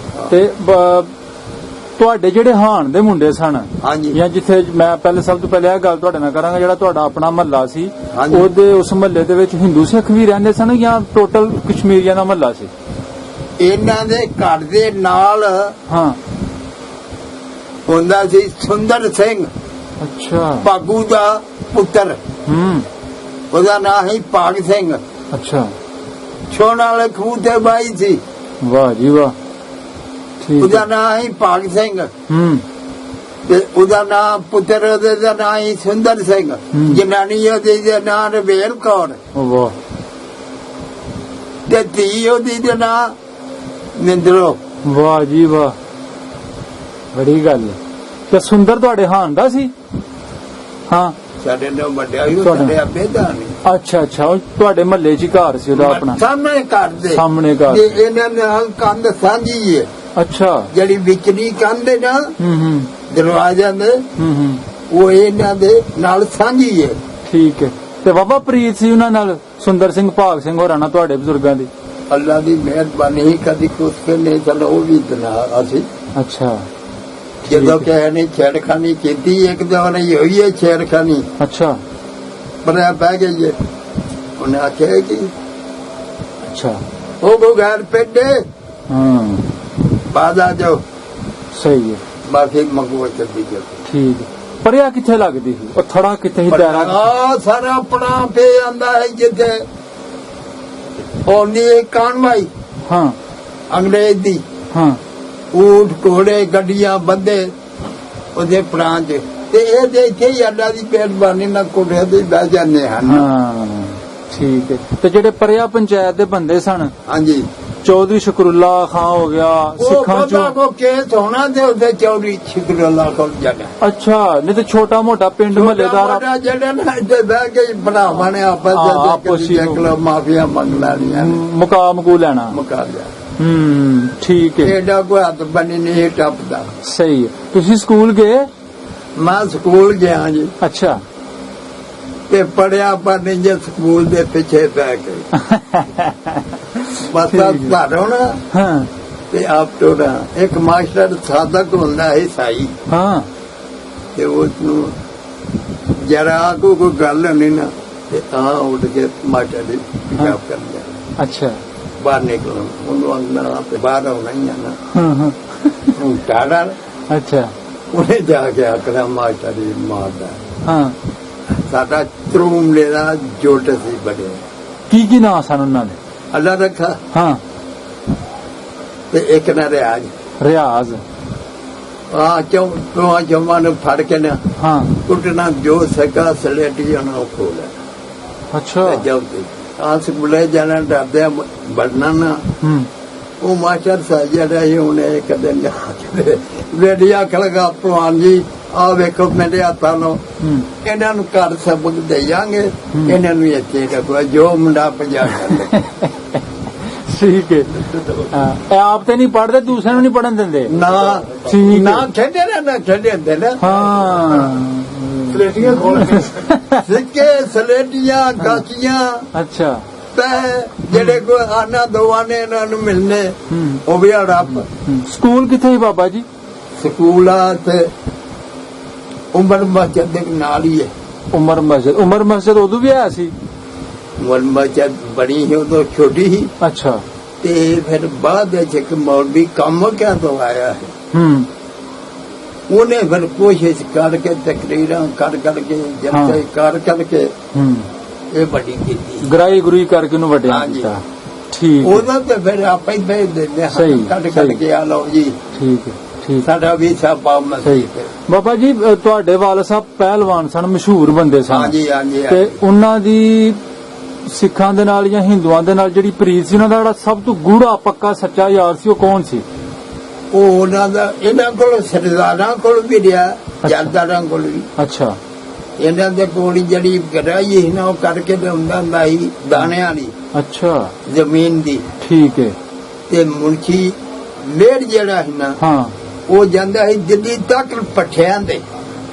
ਤੇ ਤੁਹਾਡੇ ਜਿਹੜੇ ਹਾਣ ਦੇ ਮੁੰਡੇ ਸਨ, ਹਾਂਜੀ, ਜਾਂ ਜਿੱਥੇ ਮੈਂ ਪਹਿਲੇ ਸਭ ਤੋਂ ਪਹਿਲੇ ਇਹ ਗੱਲ ਤੁਹਾਡੇ ਨਾਲ ਕਰਾਂਗਾ, ਜਿਹੜਾ ਤੁਹਾਡਾ ਆਪਣਾ ਮਹੱਲਾ ਸੀ, ਹਾਂਜੀ, ਉਹਦੇ ਉਸ ਮਹੱਲੇ ਦੇ ਵਿੱਚ ਹਿੰਦੂ ਸਿੱਖ ਵੀ ਰਹਿੰਦੇ ਸਨ ਜਾਂ ਟੋਟਲ ਕਸ਼ਮੀਰੀਆਂ ਦਾ ਮਹੱਲਾ ਸੀ? ਇਹਨਾਂ ਦੇ ਘਰ ਦੇ ਨਾਲ ਹਾਂ ਹੁੰਦਾ ਸੀ ਸੁੰਦਰ ਸਿੰਘ। ਅੱਛਾ। ਭਾਗੂ ਦਾ ਪੁੱਤਰ। ਉਹਦਾ ਨਾਂ ਹੀ ਭਾਗ ਸਿੰਘ। ਅੱਛਾ। ਛੋਣ ਵਾਲੇ ਖੂਹ ਤੇ ਬਾਈ ਸੀ। ਵਾਹ ਜੀ ਵਾਹ। ਠੀਕ। ਉਹਦਾ ਨਾਂ ਹੀ ਭਾਗ ਸਿੰਘ। ਤੇ ਉਹਦਾ ਨਾਂ ਪੁੱਤਰ ਉਹਦੇ ਦਾ ਨਾਂ ਹੀ ਸੁੰਦਰ ਸਿੰਘ। ਜਨਾਨੀ ਉਹਦੀ ਦਾ ਨਾਂ ਰਵੇਲ ਕੌਰ। ਵਾਹ। ਤੇ ਧੀ ਉਹਦੀ ਦਾ ਨਾਂ ਨਿੰਦਰੋ। ਵਾਹ ਜੀ ਵਾਹ, ਬੜੀ ਗੱਲ ਹੈ। ਤੇ ਸੁੰਦਰ ਤੁਹਾਡੇ ਹਾਣ ਦਾ ਸੀ? ਹਾਂ ਸਾਡੇ ਨਾਲ ਵੱਡਿਆ ਹੀ ਤੁਹਾਡਾ? ਸਾਡੇ ਆਪੇ ਦਾ ਨਹੀਂ ਅੱਛਾ ਅੱਛਾ, ਉਹ ਤੁਹਾਡੇ ਮਹੱਲੇ 'ਚ ਹੀ ਘਰ ਸੀ ਉਹਦਾ ਆਪਣਾ? ਸਾਹਮਣੇ ਘਰ ਦੇ ਸਾਹਮਣੇ ਘਰ। ਤੇ ਇਹਨਾਂ ਨਾਲ ਕੰਧ ਸਾਂਝੀ ਹੈ, ਅੱਛਾ। ਜਿਹੜੀ ਵਿਚਲੀ ਕੰਧ ਹੈ ਨਾ ਹੂੰ ਦਰਵਾਜ਼ਿਆਂ ਦੇ, ਹੂੰ ਉਹ ਇਹਨਾਂ ਦੇ ਨਾਲ ਸਾਂਝੀ ਹੈ। ਠੀਕ ਹੈ। ਤੇ ਬਾਬਾ ਪ੍ਰੀਤ ਸੀ ਉਹਨਾਂ ਨਾਲ, ਸੁੰਦਰ ਸਿੰਘ ਭਾਗ ਸਿੰਘ ਹੋਰਾਂ ਨਾਲ, ਤੁਹਾਡੇ ਬਜ਼ੁਰਗਾਂ ਦੀ? ਅੱਲਾ ਦੀ ਮਿਹਰਬਾਨੀ, ਕਦੀ ਕੁਛ ਨਹੀਂ ਚਲੋ ਉਹ ਵੀ ਦਨਾ ਅਸੀਂ। ਅੱਛਾ। ਜਦੋਂ ਕਿਸੇ ਨੇ ਛੇੜਖਾਨੀ ਕੀਤੀ, ਇੱਕ ਦੋ ਨਹੀਂ ਹੋਈ ਹੈ ਛੇੜਖਾਨੀ, ਅੱਛਾ ਪਰ ਇਹ ਬਹਿ ਗਈ ਹੈ। ਉਹਨੇ ਆਖਿਆ ਕਿ ਅੱਛਾ। ਉਹ ਕੋ ਗੈਰ ਪੇਡੇ ਹਾਂ ਬਾਅਦ ਆ ਜਾਓ, ਸਹੀ ਹੈ। ਬਾਕੀ ਮੰਗਵਾ ਚੱਲਦੀ ਜਾਓ। ਠੀਕ ਹੈ। ਪਰਿਆ ਕਿੱਥੇ ਲੱਗਦੀ ਸੀ ਉਹ? ਥੜਾ ਕਿੱਥੇ ਸੀ? ਦਾਇਰਾ? ਆ ਸਾਰਾ ਆਪਣਾ ਪੇ ਆਂਦਾ ਹੈ ਜਿੱਥੇ ਉਹਨੀ ਕਾਨਵਾਈ ਹਾਂ ਅੰਗਰੇਜ਼ ਦੀ, ਹਾਂ ਊਠ ਘੋੜੇ ਗੱਡੀਆਂ ਬੰਦੇ ਉਹਦੇ ਪ੍ਰਾਂਤ ਚ, ਤੇ ਇਹ ਦੇਖੇ ਹੀ ਅੱਲਾ ਦੀ ਮਿਹਰਬਾਨੀ ਨਾਲ ਕੋਠੇ ਤੇ ਬਹਿ ਜਾਂਦੇ ਹਨ। ਹਾਂ ਠੀਕ ਹੈ। ਤੇ ਜਿਹੜੇ ਪਰਿਆ ਪੰਚਾਇਤ ਦੇ ਬੰਦੇ ਸਨ, ਹਾਂਜੀ, ਚੌਧਰੀ ਸ਼ਕਰੁੱਲਾ ਖਾਂ ਹੋ ਗਿਆ, ਉਹ ਸਿੱਖਾਂ ਬੰਦਾ ਚੋਂ? ਕੋ ਕੇਸ ਹੋਣਾ ਤੇ ਉਹਦੇ ਚੌਧਰੀ ਸ਼ਿਕਰੁੱਲਾ ਕੋਲ ਜਾਣਾ। ਅੱਛਾ, ਨਹੀਂ ਤੇ ਛੋਟਾ ਮੋਟਾ ਪਿੰਡ ਮਹੱਲੇਦਾਰ ਛੋਟਾ ਜਿਹੜਾ ਨਾ ਇੱਥੇ ਬਹਿ ਕੇ ਭਰਾਵਾਂ ਨੇ ਹਾਂ, ਆਪਸ ਆਪਸ ਹੀ ਵਿੱਚ ਮਾਫੀਆ ਮੰਗ ਲੈਣੀਆਂ ਨੇ, ਮੁਕਾ ਮਕੂ ਲੈਣਾ। ਮੁਕਾ ਲਿਆ। ਠੀਕ ਹੈ। ਇਹਦਾ ਕੋਈ ਹੱਥ ਬਣੀ ਨਹੀਂ ਟੱਪਦਾ। ਸਹੀ ਹੈ। ਤੁਸੀਂ ਸਕੂਲ ਗਏ? ਮੈਂ ਸਕੂਲ ਗਿਆ ਜੀ, ਅੱਛਾ। ਤੇ ਪੜਿਆ ਪਰ ਨਹੀਂ ਜੇ ਸਕੂਲ ਦੇ ਪਿੱਛੇ ਪੈ ਕੇ ਬਸ ਧਾਰੋ ਨਾ ਹਾਂ ਤੇ ਆਪ ਟੋੜਾ। ਇੱਕ ਮਾਸਟਰ ਸਾਧਕ ਹੁੰਦਾ ਹੈ ਸਾਈ, ਹਾਂ ਤੇ ਉਸ ਨੂੰ ਜਰਾ ਕੋਈ ਗੱਲ ਨਹੀਂ ਨਾ ਤੇ ਆ ਉੱਡ ਕੇ ਮਾਸਟਰ ਦੀ ਪਿਸ਼ਾਬ ਕਰ ਲਿਆ। ਅੱਛਾ। ਬਾਹਰ ਨਿਕਲਣ ਉਹਨੂੰ ਅੰਦਰ ਆਪੇ ਬਾਹਰ ਆਉਣਾ ਹੀ ਆ ਨਾ। ਹਾਂ ਉਹ ਟਾੜਾ ਅੱਛਾ। ਉਹਨੇ ਜਾ ਕੇ ਆਖਣਾ ਮਾਸਟਰ ਦੀ ਮਾਰਦਾ। ਹਾਂ। ਸਾਡਾ ਤਰੂਮਲੇ ਦਾ ਜੋਟ ਸੀ ਬੜੇ। ਕੀ ਨਾਂ ਸਨ ਉਹਨਾਂ ਦੇ? ਅੱਲਾ ਰੱਖਾ। ਹਾਂ। ਤੇ ਇੱਕ ਨਾ ਰਿਆਜ ਰਿਆਜ਼। ਆ ਚੌਵਾਂ ਨੂੰ ਫੜ ਕੇ ਨਾ ਹਾਂ। ਕੁੱਟਣਾ ਜੋ ਸਕਾ ਸਲੇਟੀ ਉਹਨੂੰ ਖੋਲਿਆ। ਅੱਛਾ। ਜਾਉਂਦੇ ਆ ਸਕੂਲੇ ਜਾਣਾ ਡਰਦੇ ਬੜਨਾ ਨਾ। ਉਹ ਮਾਸਟਰ ਸਾਹਿਬ ਜਿਹੜਾ ਸੀ ਉਹਨੇ ਕਦੇ ਰੇਡੀਆ ਖਲਗਾ ਭਲਵਾਨ ਜੀ ਆ ਵੇਖੋ ਮੇਰੇ ਹੱਥਾਂ ਨੂੰ, ਇਹਨਾਂ ਨੂੰ ਘਰ ਸਬਕ ਦੇਵਾਂਗੇ, ਇਹਨਾਂ ਨੂੰ ਇੱਥੇ ਰੱਖੋ ਜੋ ਮੁੰਡਾ ਪੰਜਾ ਕਰ। ਠੀਕ ਹੈ। ਇਹ ਆਪ ਤੇ ਨਹੀਂ ਪੜ੍ਹਦੇ, ਦੂਸਰਿਆਂ ਨੂੰ ਨਹੀਂ ਪੜ੍ਹਨ ਦਿੰਦੇ ਨਾ। ਠੀਕ ਨਾ ਖੇਡੇ ਨਾ ਖੇਡੇ ਹੁੰਦੇ ਨਾ। ਹਾਂ। ਸਲੇਟੀਆਂ ਖੋਲ ਕੇ ਸਿੱਕੇ ਸਲੇਟੀਆਂ ਗਾਚੀਆਂ ਅੱਛਾ। ਜਿਹੜੇ ਕੋਈ ਆਨਾ ਦੋਵਾਂ ਨੇ ਇਹਨਾਂ ਨੂੰ ਮਿਲਨੇ, ਉਹ ਵੀ ਰੱਬ। ਸਕੂਲ ਕਿੱਥੇ ਸੀ ਬਾਬਾ ਜੀ? ਸਕੂਲ ਆ ਤੇ ਉਮਰ ਮਸਜਿਦ ਦੇ ਨਾਲ ਹੀ ਹੈ। ਉਮਰ ਮਸਜਿਦ? ਉਮਰ ਮਸਜਿਦ ਉਦੋਂ ਵੀ ਆਇਆ ਸੀ? ਉਮਰ ਮਸਜਿਦ ਬਣੀ ਸੀ ਉਦੋਂ ਛੋਟੀ ਸੀ। ਅੱਛਾ। ਤੇ ਫਿਰ ਬਾਅਦ ਵਿੱਚ ਇੱਕ ਮੌਲਵੀ ਕੰਮ ਕਿਆ ਤੋਂ ਆਇਆ ਹੈ, ਉਹਨੇ ਫਿਰ ਕੋਸ਼ਿਸ਼ ਕਰਕੇ ਤਕਰੀਰਾਂ ਕਰ ਕਰਕੇ ਜਲਸੇ ਕਰ ਕਰਕੇ ਇਹ ਵੱਡੀ ਕੀਤੀ, ਗਰਾਈ ਗੁਰੀ ਕਰਕੇ ਉਹਨੂੰ ਵੱਡਿਆ ਹਾਂਜੀ। ਕੀਤਾ। ਠੀਕ ਹੈ। ਉਹਦਾ ਤੇ ਫਿਰ ਆਪੇ ਹੀ ਭੇਜ ਦਿੰਦੇ ਹਾਂ, ਸਹੀ, ਕੱਢ ਸਹੀ। ਕੇ ਆ ਲਓ ਜੀ ਠੀਕ ਹੈ। ਠੀਕ। ਸਾਡਾ ਵੀ ਸਾਪਾ ਸਹੀ। ਮਸਜਿਦ। ਬਾਬਾ ਜੀ ਤੁਹਾਡੇ ਵਾਲ ਸਾਹਿਬ ਪਹਿਲਵਾਨ ਸਨ, ਮਸ਼ਹੂਰ ਬੰਦੇ ਸਨ। ਹਾਂਜੀ ਹਾਂਜੀ ਤੇ ਉਹਨਾਂ ਦੀ ਸਿੱਖਾਂ ਦੇ ਨਾਲ ਜਾਂ ਹਿੰਦੂਆਂ ਦੇ ਨਾਲ ਜਿਹੜੀ ਪ੍ਰੀਤ ਸੀ, ਉਹਨਾਂ ਦਾ ਜਿਹੜਾ ਸਭ ਤੋਂ ਗੂੜਾ ਪੱਕਾ ਸੱਚਾ ਯਾਰ ਸੀ, ਉਹ ਕੌਣ ਸੀ? ਉਹ ਉਹਨਾਂ ਦਾ ਇਹਨਾਂ ਕੋਲ ਸਰਦਾਰਾਂ ਕੋਲ ਵੀ ਰਿਹਾ, ਜਰਦਾਰਾਂ ਕੋਲ ਵੀ। ਅੱਛਾ। ਇਹਨਾਂ ਦੇ ਕੋਲ ਜਿਹੜੀ ਗਰਾਈ ਸੀ ਨਾ, ਉਹ ਕਰਕੇ ਲਿਆਉਂਦਾ ਹੁੰਦਾ ਸੀ ਦਾਣਿਆਂ ਦੀ, ਅੱਛਾ। ਜ਼ਮੀਨ ਦੀ। ਠੀਕ ਹੈ। ਤੇ ਮੁਨਸ਼ੀ ਮੇੜ ਜਿਹੜਾ ਸੀ ਨਾ, ਹਾਂ। ਉਹ ਜਾਂਦਾ ਸੀ ਦਿੱਲੀ ਤੱਕ ਪੱਠਿਆਂ ਦੇ।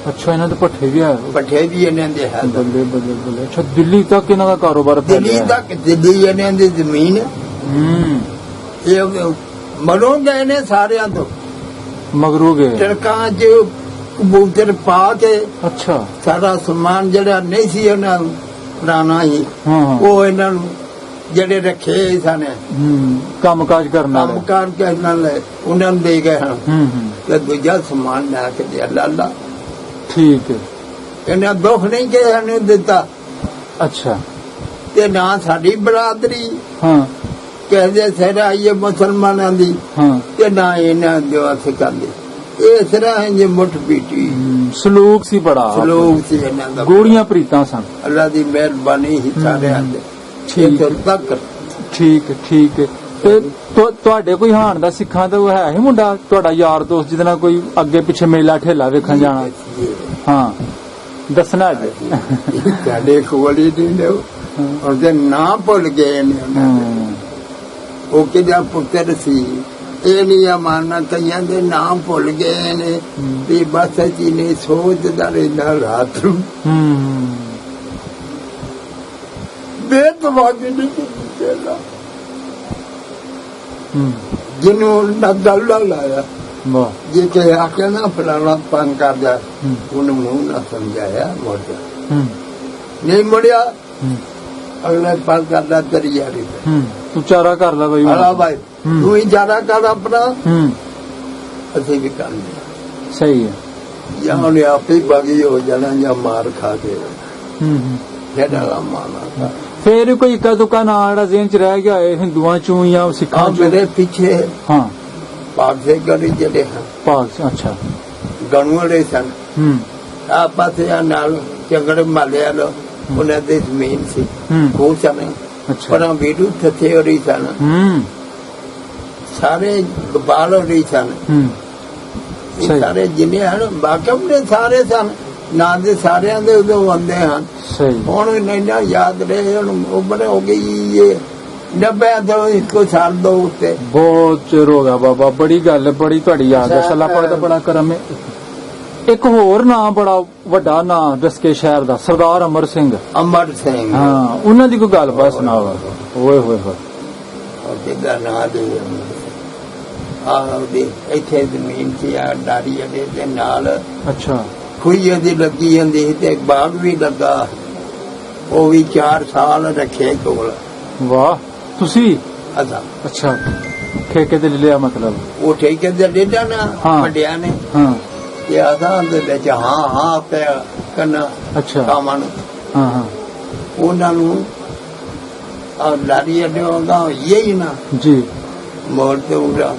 ਅੱਛਾ, ਇਹਨਾਂ ਦੇ ਭੱਠੇ ਵੀ ਆ? ਪੱਠੇ ਵੀ ਇਹਨਾਂ ਦੇ ਹੈ। ਬੱਲੇ ਬੱਲੇ ਬੱਲੇ। ਅੱਛਾ, ਦਿੱਲੀ ਤੱਕ ਇਹਨਾਂ ਦਾ ਕਾਰੋਬਾਰ ਦਿੱਲੀ ਫੈਲਿਆ? ਤੱਕ, ਦਿੱਲੀ ਇਹਨਾਂ ਦੀ ਜ਼ਮੀਨ। ਇਹ ਮਰੋਂ ਗਏ ਨੇ ਸਾਰਿਆਂ ਤੋਂ, ਮਗਰੋਂ ਗਏ? ਟਰਕਾਂ 'ਚ ਕਬੂਤਰ ਪਾ ਕੇ ਅੱਛਾ। ਸਾਰਾ ਸਮਾਨ ਜਿਹੜਾ ਨਹੀਂ ਸੀ ਉਹਨਾਂ ਨੂੰ ਪੁਰਾਣਾ ਹੀ, ਹਾਂ। ਉਹ ਇਹਨਾਂ ਨੂੰ ਜਿਹੜੇ ਰੱਖੇ ਸਨ ਕੰਮ ਕਾਜ ਕਰਨਾ ਕੰਮ ਕਰਕੇ ਇਹਨਾਂ ਨੇ ਉਹਨਾਂ ਨੂੰ ਦੇ ਗਏ ਹਨ। ਤੇ ਦੂਜਾ ਸਮਾਨ ਲੈ ਕੇ ਦੇ ਅੱਲਾ। ਠੀਕ ਹੈ। ਇਹਨਾਂ ਦੁੱਖ ਨਹੀਂ ਕਿਸੇ ਨੂੰ ਦਿੱਤਾ। ਅੱਛਾ। ਤੇ ਨਾ ਸਾਡੀ ਬਰਾਦਰੀ ਹਾਂ। ਕਹਿੰਦੇ ਸਿਰ ਆਈਏ ਮੁਸਲਮਾਨਾਂ ਦੀ, ਹਾਂ। ਤੇ ਨਾ ਇਹਨਾਂ ਦੇ ਹੱਥ ਕਰਦੇ। ਇਹ ਤਰ੍ਹਾਂ ਜੇ ਮੁੱਠ ਪੀਟੀ ਸਲੂਕ ਸੀ ਬੜਾ, ਸਲੂਕ ਸੀ ਇਹਨਾਂ ਦਾ, ਗੂੜੀਆਂ ਪ੍ਰੀਤਾਂ ਸਨ। ਅੱਲਾ ਦੀ ਮਿਹਰਬਾਨੀ ਹੀ ਸਾਰਿਆਂ ਦੇ। ਠੀਕ ਹੈ। ਤੱਕ ਠੀਕ ਹੈ। ਠੀਕ ਹੈ। ਤੇ ਤੁਹਾਡੇ ਕੋਈ ਹਾਣ ਦਾ ਸਿੱਖਾਂ ਦਾ ਹੈ ਹੀ ਮੁੰਡਾ ਤੁਹਾਡਾ ਯਾਰ ਦੋਸਤ, ਜਿਹਦੇ ਨਾਲ ਕੋਈ ਅੱਗੇ ਪਿੱਛੇ ਮੇਲਾ ਠੇਲਾ ਵੇਖਣ ਜਾਣਾ? ਹਾਂ। ਦੱਸਣਾ ਅੱਜ ਸਾਡੇ ਕੋਲ ਹੀ ਨਹੀਂ ਉਹਦੇ ਨਾਂ ਭੁੱਲ ਗਏ ਨੇ ਉਹਨਾਂ ਦੇ। ਉਹ ਕਿਹਦਾ ਪੁੱਤਰ ਸੀ ਇਹ ਨਹੀਂ ਮਾਨਣਾ, ਕਈਆਂ ਦੇ ਨਾਮ ਭੁੱਲ ਗਏ ਨੇ ਵੀ ਬਸ ਜੀ ਨੇ ਸੋਚਦਾ ਰਹਿੰਦਾ ਰਾਤ ਨੂੰ ਬੇਤਵਾਗੀ ਨਹੀਂ ਕਿਹਾ ਜਿਹਨੂੰ ਨਾ ਗੱਲ ਲਾਇਆ ਜੇ ਕਿ ਆਖਿਆ ਨਾ ਫਲਾਣਾ ਪੰਨ ਕਰਦਾ ਉਹਨੂੰ ਮੂੰਹ ਨਾ ਸਮਝਾਇਆ ਮੁੜ ਨਹੀਂ ਮੁੜਿਆ ਅਗਲੇ ਪੰਨ ਕਰਦਾ ਤੇਰੀ ਯਾਰੀ ਤੂੰ ਚਾਰਾ ਕਰ ਲੈ ਬਈ ਹਾਂ ਭਾਈ ਤੂੰ ਹੀ ਚਾਰਾ ਕਰ ਆਪਣਾ ਅਸੀਂ ਵੀ ਕਰ ਲਿਆ ਸਹੀ ਹੈ ਜਾਂ ਉਹਨੇ ਆਪੇ ਬਾਗੀ ਹੋ ਜਾਣਾ ਜਾਂ ਮਾਰ ਖਾ ਕੇ ਜਿਹੜਾ ਮਾਨਾ ਫੇਰ ਕੋਈ ਇੱਕਾ ਦੁੱਕਾ ਨਾਂ ਜਿਹੜਾ ਜ਼ਿਹਨ ਚ ਰਹਿ ਗਿਆ ਹੈ ਹਿੰਦੂਆਂ ਚੋਂ ਜਾਂ ਸਿੱਖਾਂ ਚੋਂ? ਮੇਰੇ ਪਿੱਛੇ ਹਾਂ ਪਾਕ ਦੇ ਗੜੀ ਜਿਹੜੇ ਹਨ ਪਾਕ ਅੱਛਾ ਗਣੂ ਵਾਲੇ ਸਨ ਆ ਪਾਸੇ ਨਾਲ ਝਗੜੇ ਮਾਲਿਆ ਲੋ ਉਹਨਾਂ ਦੀ ਜ਼ਮੀਨ ਸੀ ਉਹ ਸਨ ਪਰ ਵੀਡੂ ਥੱਥੇ ਹੋ ਰਹੀ ਸਨ ਸਾਰੇ ਗੋਪਾਲ ਹੋ ਰਹੀ ਸਨ ਸਾਰੇ ਜਿੰਨੇ ਹਨ ਬਾਕਮ ਦੇ ਸਾਰੇ ਸਨ ਨਾਂ ਦੇ ਸਾਰਿਆਂ ਦੇ ਉਦੋਂ ਆਉਂਦੇ ਹਨ ਹੁਣ ਨਹੀਂ ਯਾਦ ਰਹੇ ਹੁਣ ਉਮਰ ਹੋ ਗਈ ਇਹ 90 ਤੋਂ ਇੱਕੋ ਸਾਲ ਦੋ ਉੱਤੇ ਬਹੁਤ ਚਿਰ ਹੋ ਗਿਆ ਬਾਬਾ ਬੜੀ ਗੱਲ ਬੜੀ ਤੁਹਾਡੀ ਯਾਦ ਹੈ ਸੱਲਾ ਪੜ ਦਾ ਬੜਾ ਕਰਮ ਹੈ ਇੱਕ ਹੋਰ ਨਾਂ ਬੜਾ ਵੱਡਾ ਨਾਂ ਦਸਕੇ ਸ਼ਹਿਰ ਦਾ ਸਰਦਾਰ ਅਮਰ ਸਿੰਘ ਹਾਂ ਉਹਨਾਂ ਦੀ ਕੋਈ ਗੱਲ ਬਾਤ ਸੁਣਾਓ ਓਏ ਹੋਏ ਹੋਏ ਉਹਦਾ ਨਾਂ ਦੇ ਉਹਦੇ ਇੱਥੇ ਜ਼ਮੀਨ ਸੀ ਆ ਡਾਰੀ ਅੱਡੇ ਦੇ ਨਾਲ ਅੱਛਾ ਖੂਹੀ ਦੀ ਲੱਗੀ ਜਾਂਦੀ ਸੀ ਤੇ ਬਾਗ ਵੀ ਲੱਗਾ ਉਹ ਵੀ 4 ਸਾਲ ਰੱਖੇ ਕੋਲ ਵਾਹ ਤੁਸੀਂ ਅੱਛਾ ਠੇਕੇ ਤੇ ਲਿਆ ਮਤਲਬ ਉਹ ਠੇਕੇ ਤੇ ਲੈ ਲੈਣਾ ਵੱਡਿਆਂ ਨੇ ਤੇ ਆਸਾਂ ਦੇ ਵਿੱਚ ਹਾਂ ਪਿਆ ਕਰਨਾ ਅੱਛਾ ਕਾਮਾਂ ਨੂੰ ਉਹਨਾਂ ਨੂੰ ਆ ਲਾਰੀ ਅੱਡਿਓਗਾ ਇਹ ਨਾ ਜੀ ਮੋੜ ਤੇ ਉਡਾ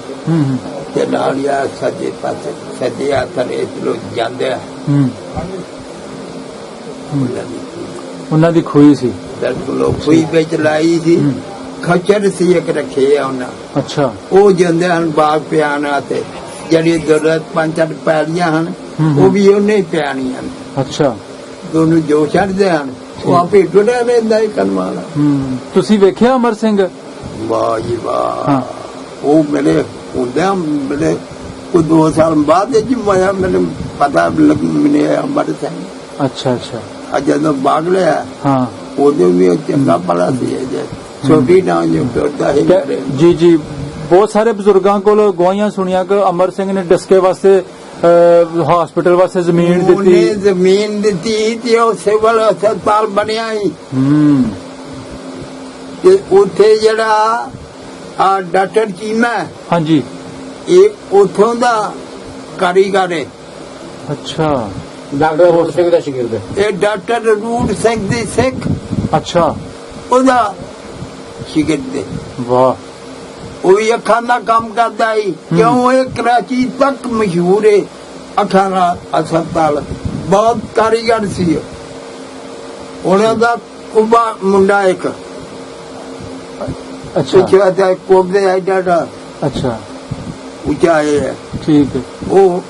ਤੇ ਨਾਲਿਆ ਸੱਜੇ ਪਾਸੇ ਸੱਜੇ ਹੱਥ ਨੇ ਲੋ ਜਾਂਦੇ ਆ ਉਹਨਾਂ ਦੀ ਖੂਹੀ ਸੀ ਬਿਲਕੁਲ ਖੂਹੀ ਵਿੱਚ ਲਾਈ ਸੀ ਖੱਚਰ ਸੀ ਇੱਕ ਰੱਖੇ ਆ ਉਹਨਾਂ ਅੱਛਾ ਉਹ ਜਾਂਦੇ ਹਨ ਬਾਗ ਪਿਆਣਾ ਤੇ ਜਿਹੜੀ ਜ਼ਰੂਰਤ 5-4 ਪੈਲੀਆਂ ਹਨ ਉਹ ਵੀ ਉਹਨੇ ਪਿਆਣੀਆਂ ਅੱਛਾ ਦੋਨੋਂ ਜੋ ਛੱਡਦੇ ਹਨ ਉਹ ਆਪੇ ਟੁੱਟਿਆ ਰਹਿੰਦਾ ਹੈ ਕਨਮਾਲਾ ਤੁਸੀਂ ਵੇਖਿਆ ਅਮਰ ਸਿੰਘ ਵਾਹ ਜੀ ਵਾਹ ਉਹ ਮੇਰੇ ਹੁੰਦਿਆਂ ਮੇਰੇ ਕੋਈ 2 ਸਾਲ ਬਾਅਦ ਜੀ ਮੈਨੂੰ ਪਤਾ ਮੈਨੂੰ ਅਮਰ ਸਿੰਘ ਅੱਛਾ ਜਦੋਂ ਬਾਗ ਲਿਆ ਉਦੋਂ ਵੀ ਉਹ ਚੰਗਾ ਭਲਾ ਸੀ ਛੋਟੀ ਨਾ ਜੋ ਕਰਦਾ ਹੈ ਜੀ ਬਹੁਤ ਸਾਰੇ ਬਜ਼ੁਰਗਾਂ ਕੋਲ ਗਵਾਹੀਆਂ ਸੁਣੀਆਂ ਕਿ ਅਮਰ ਸਿੰਘ ਨੇ ਡਸਕੇ ਵਾਸਤੇ ਹਸਪੀਟਲ ਵਾਸਤੇ ਜ਼ਮੀਨ ਦਿੱਤੀ ਤੇ ਉਹ ਸਿਵਲ ਹਸਪਤਾਲ ਬਣਿਆ ਹੀ ਤੇ ਉੱਥੇ ਜਿਹੜਾ ਆ ਡਾਕਟਰ ਚੀਮਾ ਹਾਂਜੀ ਇਹ ਉਥੋਂ ਦਾ ਕਾਰੀਗਰ ਹੈ ਅੱਛਾ ਡਾਕਟਰ ਰੂਟ ਸਿੰਘ ਦਾ ਸ਼ਾਗਿਰਦ ਇਹ ਡਾਕਟਰ ਰੂਟ ਸਿੰਘ ਦੀ ਸਿੱਖ ਅੱਛਾ ਉਹਦਾ ਸ਼ਾਗਿਰਦ ਵਾਹ ਉਹ ਵੀ ਅੱਖਾਂ ਦਾ ਕੰਮ ਕਰਦਾ ਹੈ ਕਿਉਂ ਇਹ ਕਰਾਚੀ ਤੱਕ ਮਸ਼ਹੂਰ ਹੈ ਅੱਖਾਂ ਦਾ ਹਸਪਤਾਲ ਬਹੁਤ ਕਾਰੀਗਰ ਸੀ ਉਹਨਾਂ ਦਾ ਕੁਬਾ ਮੁੰਡਾ ਇੱਕ ਅੱਛਾ ਕੋਟ ਦੇ ਆਈਡਾ ਅੱਛਾ ਉੱਚਾ ਹੈ ਠੀਕ ਹੈ ਉਹ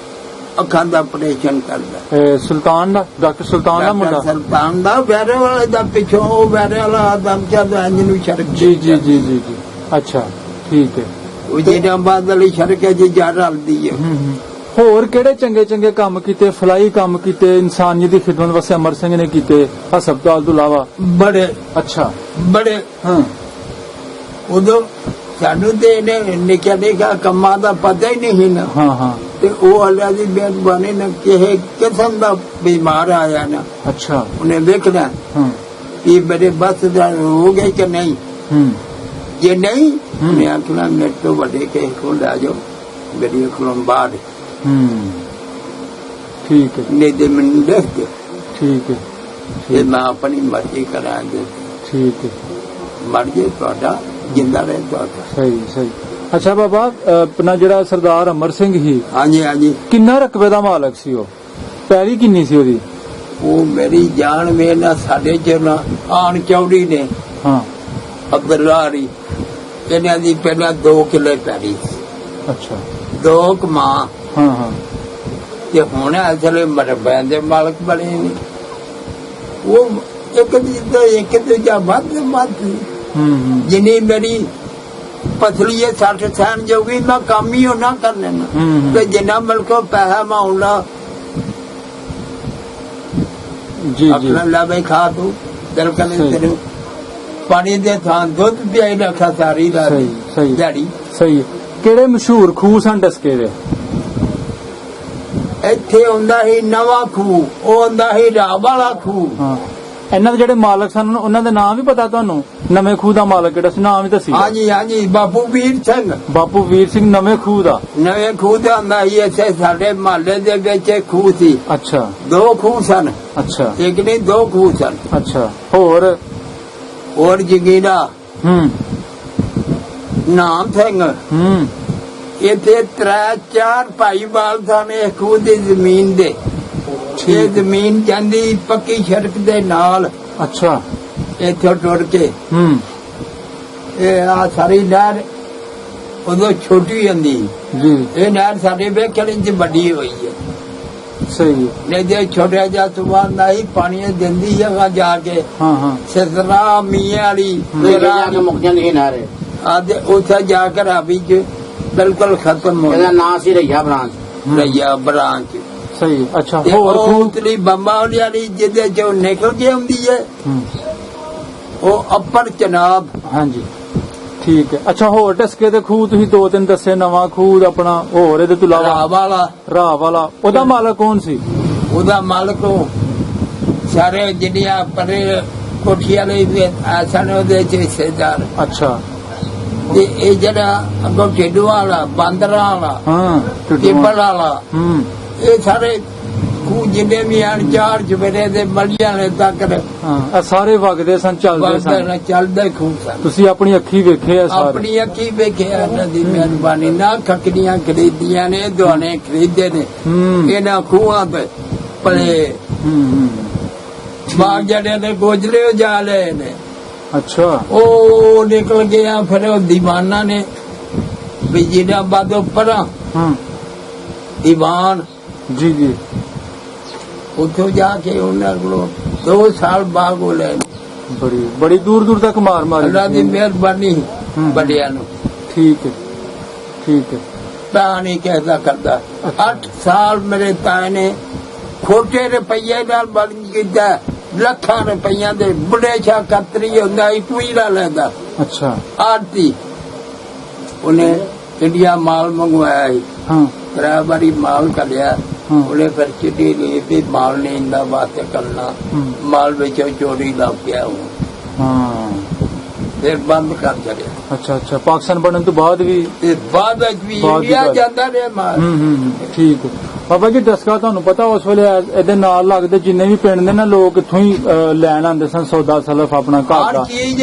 ਅੱਖਾਂ ਦਾ ਆਪਰੇਸ਼ਨ ਕਰਦਾ ਸੁਲਤਾਨ ਦਾ ਡਾਕਟਰ ਸੁਲਤਾਨ ਦਾ ਮੁੰਡਾ ਸੁਲਤਾਨ ਦਾ ਵੈਰੇ ਵਾਲੇ ਦਾ ਪਿੱਛੋਂ ਉਹ ਵੈਰੇ ਵਾਲਾ ਆਦਮ ਚਾਹਦਾ ਅੰਜਨੂ ਸ਼ਰਕ ਜੀ ਅੱਛਾ ਠੀਕ ਹੈ ਉਹ ਜਿਹੜਾ ਬਾਦ ਵਾਲੀ ਸ਼ਰਕ ਹੈ ਜੀ ਜਾ ਰਲਦੀ ਹੈ ਹੋਰ ਕਿਹੜੇ ਚੰਗੇ ਕੰਮ ਕੀਤੇ ਫਲਾਈ ਕੰਮ ਕੀਤੇ ਇਨਸਾਨੀਅਤ ਦੀ ਖਿਦਮਤ ਵਾਸਤੇ ਅਮਰ ਸਿੰਘ ਨੇ ਕੀਤੇ ਹਸਪਤਾਲ ਤੋਂ ਇਲਾਵਾ ਬੜੇ ਅੱਛਾ ਬੜੇ ਉਦੋਂ ਸਾਨੂੰ ਤੇ ਨਿੱਕਾ ਕੰਮਾਂ ਦਾ ਪਤਾ ਹੀ ਨਹੀਂ ਨਾ ਤੇ ਉਹ ਅੱਲਾ ਦੀ ਮਿਹਰਬਾਨੀ ਨਾਲ ਕਿਸੇ ਕਿਸਮ ਦਾ ਬਿਮਾਰ ਆਇਆ ਨਾ ਅੱਛਾ ਉਹਨੇ ਵੇਖਣਾ ਕਿ ਮੇਰੇ ਬਸ ਦਾ ਹੋ ਗਿਆ ਕਿ ਨਹੀਂ ਜੇ ਨਹੀਂ ਉਹਨੇ ਆਖਣਾ ਮੇਰੇ ਤੋਂ ਵੱਡੇ ਕਿਸੇ ਕੋਲ ਆ ਜਾਓ ਮੇਰੀ ਕੋਲੋਂ ਬਾਹਰ ਠੀਕ ਹੈ ਨਹੀਂ ਤੇ ਮੈਨੂੰ ਦੱਸ ਦਿਓ ਠੀਕ ਹੈ ਇਹ ਮੈਂ ਆਪਣੀ ਮਰਜ਼ੀ ਕਰਾਂਗੇ ਠੀਕ ਹੈ ਮਰ ਜੇ ਤੁਹਾਡਾ ਜਿੰਦਾ ਰਹੇ ਤੁਹਾਡਾ ਸਹੀ ਅੱਛਾ ਬਾਬਾ ਆਪਣਾ ਜਿਹੜਾ ਸਰਦਾਰ ਅਮਰ ਸਿੰਘ ਹੀ ਹਾਂਜੀ ਕਿੰਨਾ ਰਕਬੇ ਦਾ ਮਾਲਕ ਸੀ ਉਹ ਪੈਲੀ ਕਿੰਨੀ ਸੀ ਉਹਦੀ ਉਹ ਮੇਰੀ ਜਾਨ ਮੇਰੇ ਨਾਲ ਸਾਡੇ ਚ ਆਣ ਚੌੜੀ ਨੇ ਅਬਦੁੱਲਾਰੀ ਇਹਨਾਂ ਦੀ ਪਹਿਲਾਂ 2 ਕਿੱਲੇ ਪੈਲੀ ਅੱਛਾ 2 ਕਮਾ ਤੇ ਹੁਣ ਅਸਲੇ ਮਰਬਿਆਂ ਦੇ ਮਾਲਕ ਬਣੇ ਨੇ ਉਹ ਇੱਕ ਦੂਜਾ ਵੱਧ ਜਿੰਨੀ ਮੇਰੀ ਪਸਲੀ 60 ਸੈਨ ਜਾਊਗੀ ਮੈਂ ਕੰਮ ਹੀ ਉਹਨਾਂ ਕਰ ਲੈਣਾ ਤੇ ਜਿੰਨਾ ਮਿਲਕੋ ਪੈਸਾ ਮੈਂ ਆਉਣਾ ਜੀ ਆਪਣਾ ਲਾਵੇ ਖਾ ਤੂੰ ਦਿਲ ਕਰੇ ਤੈਨੂੰ ਪਾਣੀ ਦੇ ਥਾਂ ਦੁੱਧ ਪਿਆਈ ਰੱਖਾ ਸਾਰੀ ਰਾਤ ਸਹੀ ਦਿਹਾੜੀ ਸਹੀ। ਕਿਹੜੇ ਮਸ਼ਹੂਰ ਖੂਹ ਸਨ ਡਸਕੇ ਦੇ? ਇੱਥੇ ਹੁੰਦਾ ਸੀ ਨਵਾਂ ਖੂਹ, ਉਹ ਹੁੰਦਾ ਸੀ ਰਾਹ ਵਾਲਾ ਖੂਹ। ਹਾਂ, ਇਹਨਾਂ ਦੇ ਜਿਹੜੇ ਮਾਲਕ ਸਨ ਉਹਨਾਂ ਦੇ ਨਾਮ ਵੀ ਪਤਾ ਤੁਹਾਨੂੰ? ਨਵੇਂ ਖੂਹ ਦਾ ਮਾਲਕ ਕਿਹੜਾ ਸੀ, ਨਾਮ ਵੀ ਦੱਸੀ? ਹਾਂਜੀ ਬਾਪੂ ਵੀਰ ਸਿੰਘ। ਬਾਪੂ ਵੀਰ ਸਿੰਘ ਨਵੇਂ ਖੂਹ ਦਾ? ਨਵੇਂ ਖੂਹ ਦਾ ਹੁੰਦਾ ਸੀ ਇੱਥੇ ਸਾਡੇ ਮਹੱਲੇ ਦੇ ਵਿੱਚ ਖੂਹ ਸੀ। ਅੱਛਾ, 2 ਖੂਹ ਸਨ। ਅੱਛਾ, ਇੱਕ ਨਹੀਂ 2 ਖੂਹ ਸਨ। ਅੱਛਾ, ਹੋਰ ਜਗੀਰਾ ਨਾਮ ਸਿੰਘ। ਇੱਥੇ 3-4 ਭਾਈਵਾਲ ਸਨ ਇਸ ਖੂਹ ਦੀ ਜ਼ਮੀਨ ਦੇ। ਇਹ ਜ਼ਮੀਨ ਜਾਂਦੀ ਪੱਕੀ ਸੜਕ ਦੇ ਨਾਲ। ਅੱਛਾ, ਇੱਥੋਂ ਟੁਰ ਕੇ ਇਹ ਆ ਸਾਰੀ ਨਹਿਰ ਉਦੋਂ ਛੋਟੀ ਹੁੰਦੀ ਜੀ। ਇਹ ਨਹਿਰ ਸਾਡੇ ਵੇਖਣ ਚ ਵੱਡੀ ਹੋਈ ਹੈ। ਸਹੀ। ਨਹੀਂ ਜੇ ਛੋਟਾ ਜਿਹਾ ਸੁਬਾਹ ਨਹੀਂ ਪਾਣੀ ਦਿੰਦੀ ਜਗ੍ਹਾ ਜਾ ਕੇ। ਹਾਂ ਸਿਸਰਾ ਮੀਆਂ ਵਾਲੀ ਮੁੱਕ ਜਾਂਦੀ ਨਾਰੇ ਅੱਜ ਉੱਥੇ ਜਾ ਕੇ ਰਾਵੀ ਚ ਬਿਲਕੁਲ ਖਤਮ ਹੋ ਇਹਦਾ ਨਾਂ ਸੀ ਰਈਆ ਬ੍ਰਾਂਚ। ਸਹੀ। ਅੱਛਾ, ਹੋਰ ਉਤਲੀ ਬੰਬਾ ਵਾਲੀ ਜਿਹਦੇ ਚੋਂ ਨਿਕਲ ਕੇ ਆਉਂਦੀ ਹੈ ਉਹ ਅੱਪਰ ਚਨਾਬ। ਹਾਂਜੀ, ਠੀਕ ਹੈ। ਅੱਛਾ, ਹੋਰ ਡਸਕੇ ਦੇ ਖੂਹ ਤੁਸੀਂ 2-3 ਦੱਸੇ। ਨਵਾਂ ਖੂਹ ਆਪਣਾ ਹੋਰ ਇਹਦੇ ਤੋਂ ਇਲਾਵਾ? ਰਾਹ ਵਾਲਾ ਉਹਦਾ ਮਾਲਕ ਕੌਣ ਸੀ? ਉਹਦਾ ਮਾਲਕ ਸਾਰੇ ਜਿਹੜੀਆਂ ਪਰੇ ਕੋਠੀ ਵਾਲੇ ਸਨ ਉਹਦੇ ਚ ਹਿੱਸੇਦਾਰ। ਅੱਛਾ, ਤੇ ਇਹ ਜਿਹੜਾ ਅੱਗੋਂ ਢੇਡੂ ਵਾਲਾ, ਬਾਂਦਰਾਂ ਵਾਲਾ, ਟਿੱਬਲ ਵਾਲਾ, ਇਹ ਸਾਰੇ ਖੂਹ ਜਿੰਨੇ ਵੀ ਹਨ 4 ਚੁਫੇਰੇ ਦੇ ਮਲੀਆਂ ਨੇ ਤੱਕ ਇਹ ਸਾਰੇ ਵਗਦੇ ਸਨ, ਚੱਲਦੇ ਖੂਹ ਸਨ। ਤੁਸੀਂ ਆਪਣੀ ਅੱਖੀ ਵੇਖੇ ਆ ਸਾਰੇ? ਆਪਣੀ ਅੱਖੀ ਵੇਖਿਆ। ਇਹਨਾਂ ਦੀ ਮਿਹਰਬਾਨੀ ਨਾਲ ਖੱਕੜੀਆਂ ਖਰੀਦੀਆਂ ਨੇ, ਦੁਆਨੇ ਖਰੀਦੇ ਨੇ ਇਹਨਾਂ ਖੂਹਾਂ ਤੇ ਭਲੇ ਬਾਗ ਜਿਹੜੇ ਨੇ ਗੋਜਲੇ ਜਾ ਲਏ ਨੇ। ਅੱਛਾ, ਉਹ ਨਿਕਲ ਗਿਆ। ਫਿਰ ਉਹ ਦੀਵਾਨਾ ਨੇ ਵੀ ਜਿਹੜਾ ਬਾਦੋਂ ਪਰਾਂ ਦੀਵਾਨ ਜੀ ਉੱਥੋਂ ਜਾ ਕੇ ਉਹਨਾਂ ਕੋਲੋਂ 2 ਸਾਲ ਬਾਗ ਹੋ ਲਏ। ਬੜੀ ਦੂਰ ਤੱਕ ਮਾਰੀ। ਅੱਲਾ ਦੀ ਮਿਹਰਬਾਨੀ ਵੱਡਿਆਂ ਨੂੰ। ਠੀਕ ਹੈ। ਤਾਂ ਨਹੀਂ ਕਹਿਦਾ ਕਰਦਾ। 8 ਸਾਲ ਮੇਰੇ ਤਾਏ ਨੇ ਖੋਟੇ ਰੁਪਈਏ ਨਾਲ ਬਣ ਕੀਤਾ। ਲੱਖਾਂ ਰੁਪਈਆਂ ਦੇ ਬੁੱਢੇ ਛਾ ਕਤਰੀ ਹੁੰਦਾ ਸੀ, ਟੂਈਰਾ ਲੈਂਦਾ। ਅੱਛਾ, ਆਰਤੀ ਉਹਨੇ ਇੰਡੀਆ ਮਾਲ ਮੰਗਵਾਇਆ ਸੀ। ਬਰਾਬਰੀ ਮਾਲ ਕੱਢਿਆ ਉਹਨੇ। ਫਿਰ ਚਿੱਟੀ ਲਈ ਵੀ ਮਾਲ ਨਹੀਂ ਇੰਦਾ ਵਾਸਤੇ ਕਰਨਾ। ਮਾਲ ਵਿੱਚੋਂ ਚੋਰੀ ਲੱਗ ਗਿਆ ਉਹ। ਫਿਰ ਬੰਦ ਕਰ ਛੱਡਿਆ। ਅੱਛਾ, ਪਾਕਿਸਤਾਨ ਬਣਨ ਤੋਂ ਬਾਅਦ ਵੀ ਇੰਡੀਆ ਜਾਂਦਾ ਰਿਹਾ ਮਾਲ। ਠੀਕ ਹੈ। ਬਾਬਾ ਜੀ, ਡਸਕਾ ਤੁਹਾਨੂੰ ਪਤਾ ਉਸ ਵੇਲੇ ਇਹਦੇ ਨਾਲ ਲੱਗਦੇ ਜਿੰਨੇ ਵੀ ਪਿੰਡ ਦੇ ਨਾ ਲੋਕ ਇੱਥੋਂ ਹੀ ਲੈਣ ਆਉਂਦੇ ਸਨ ਸੌਦਾ ਸਲਫ ਆਪਣਾ ਘਰ ਦਾ।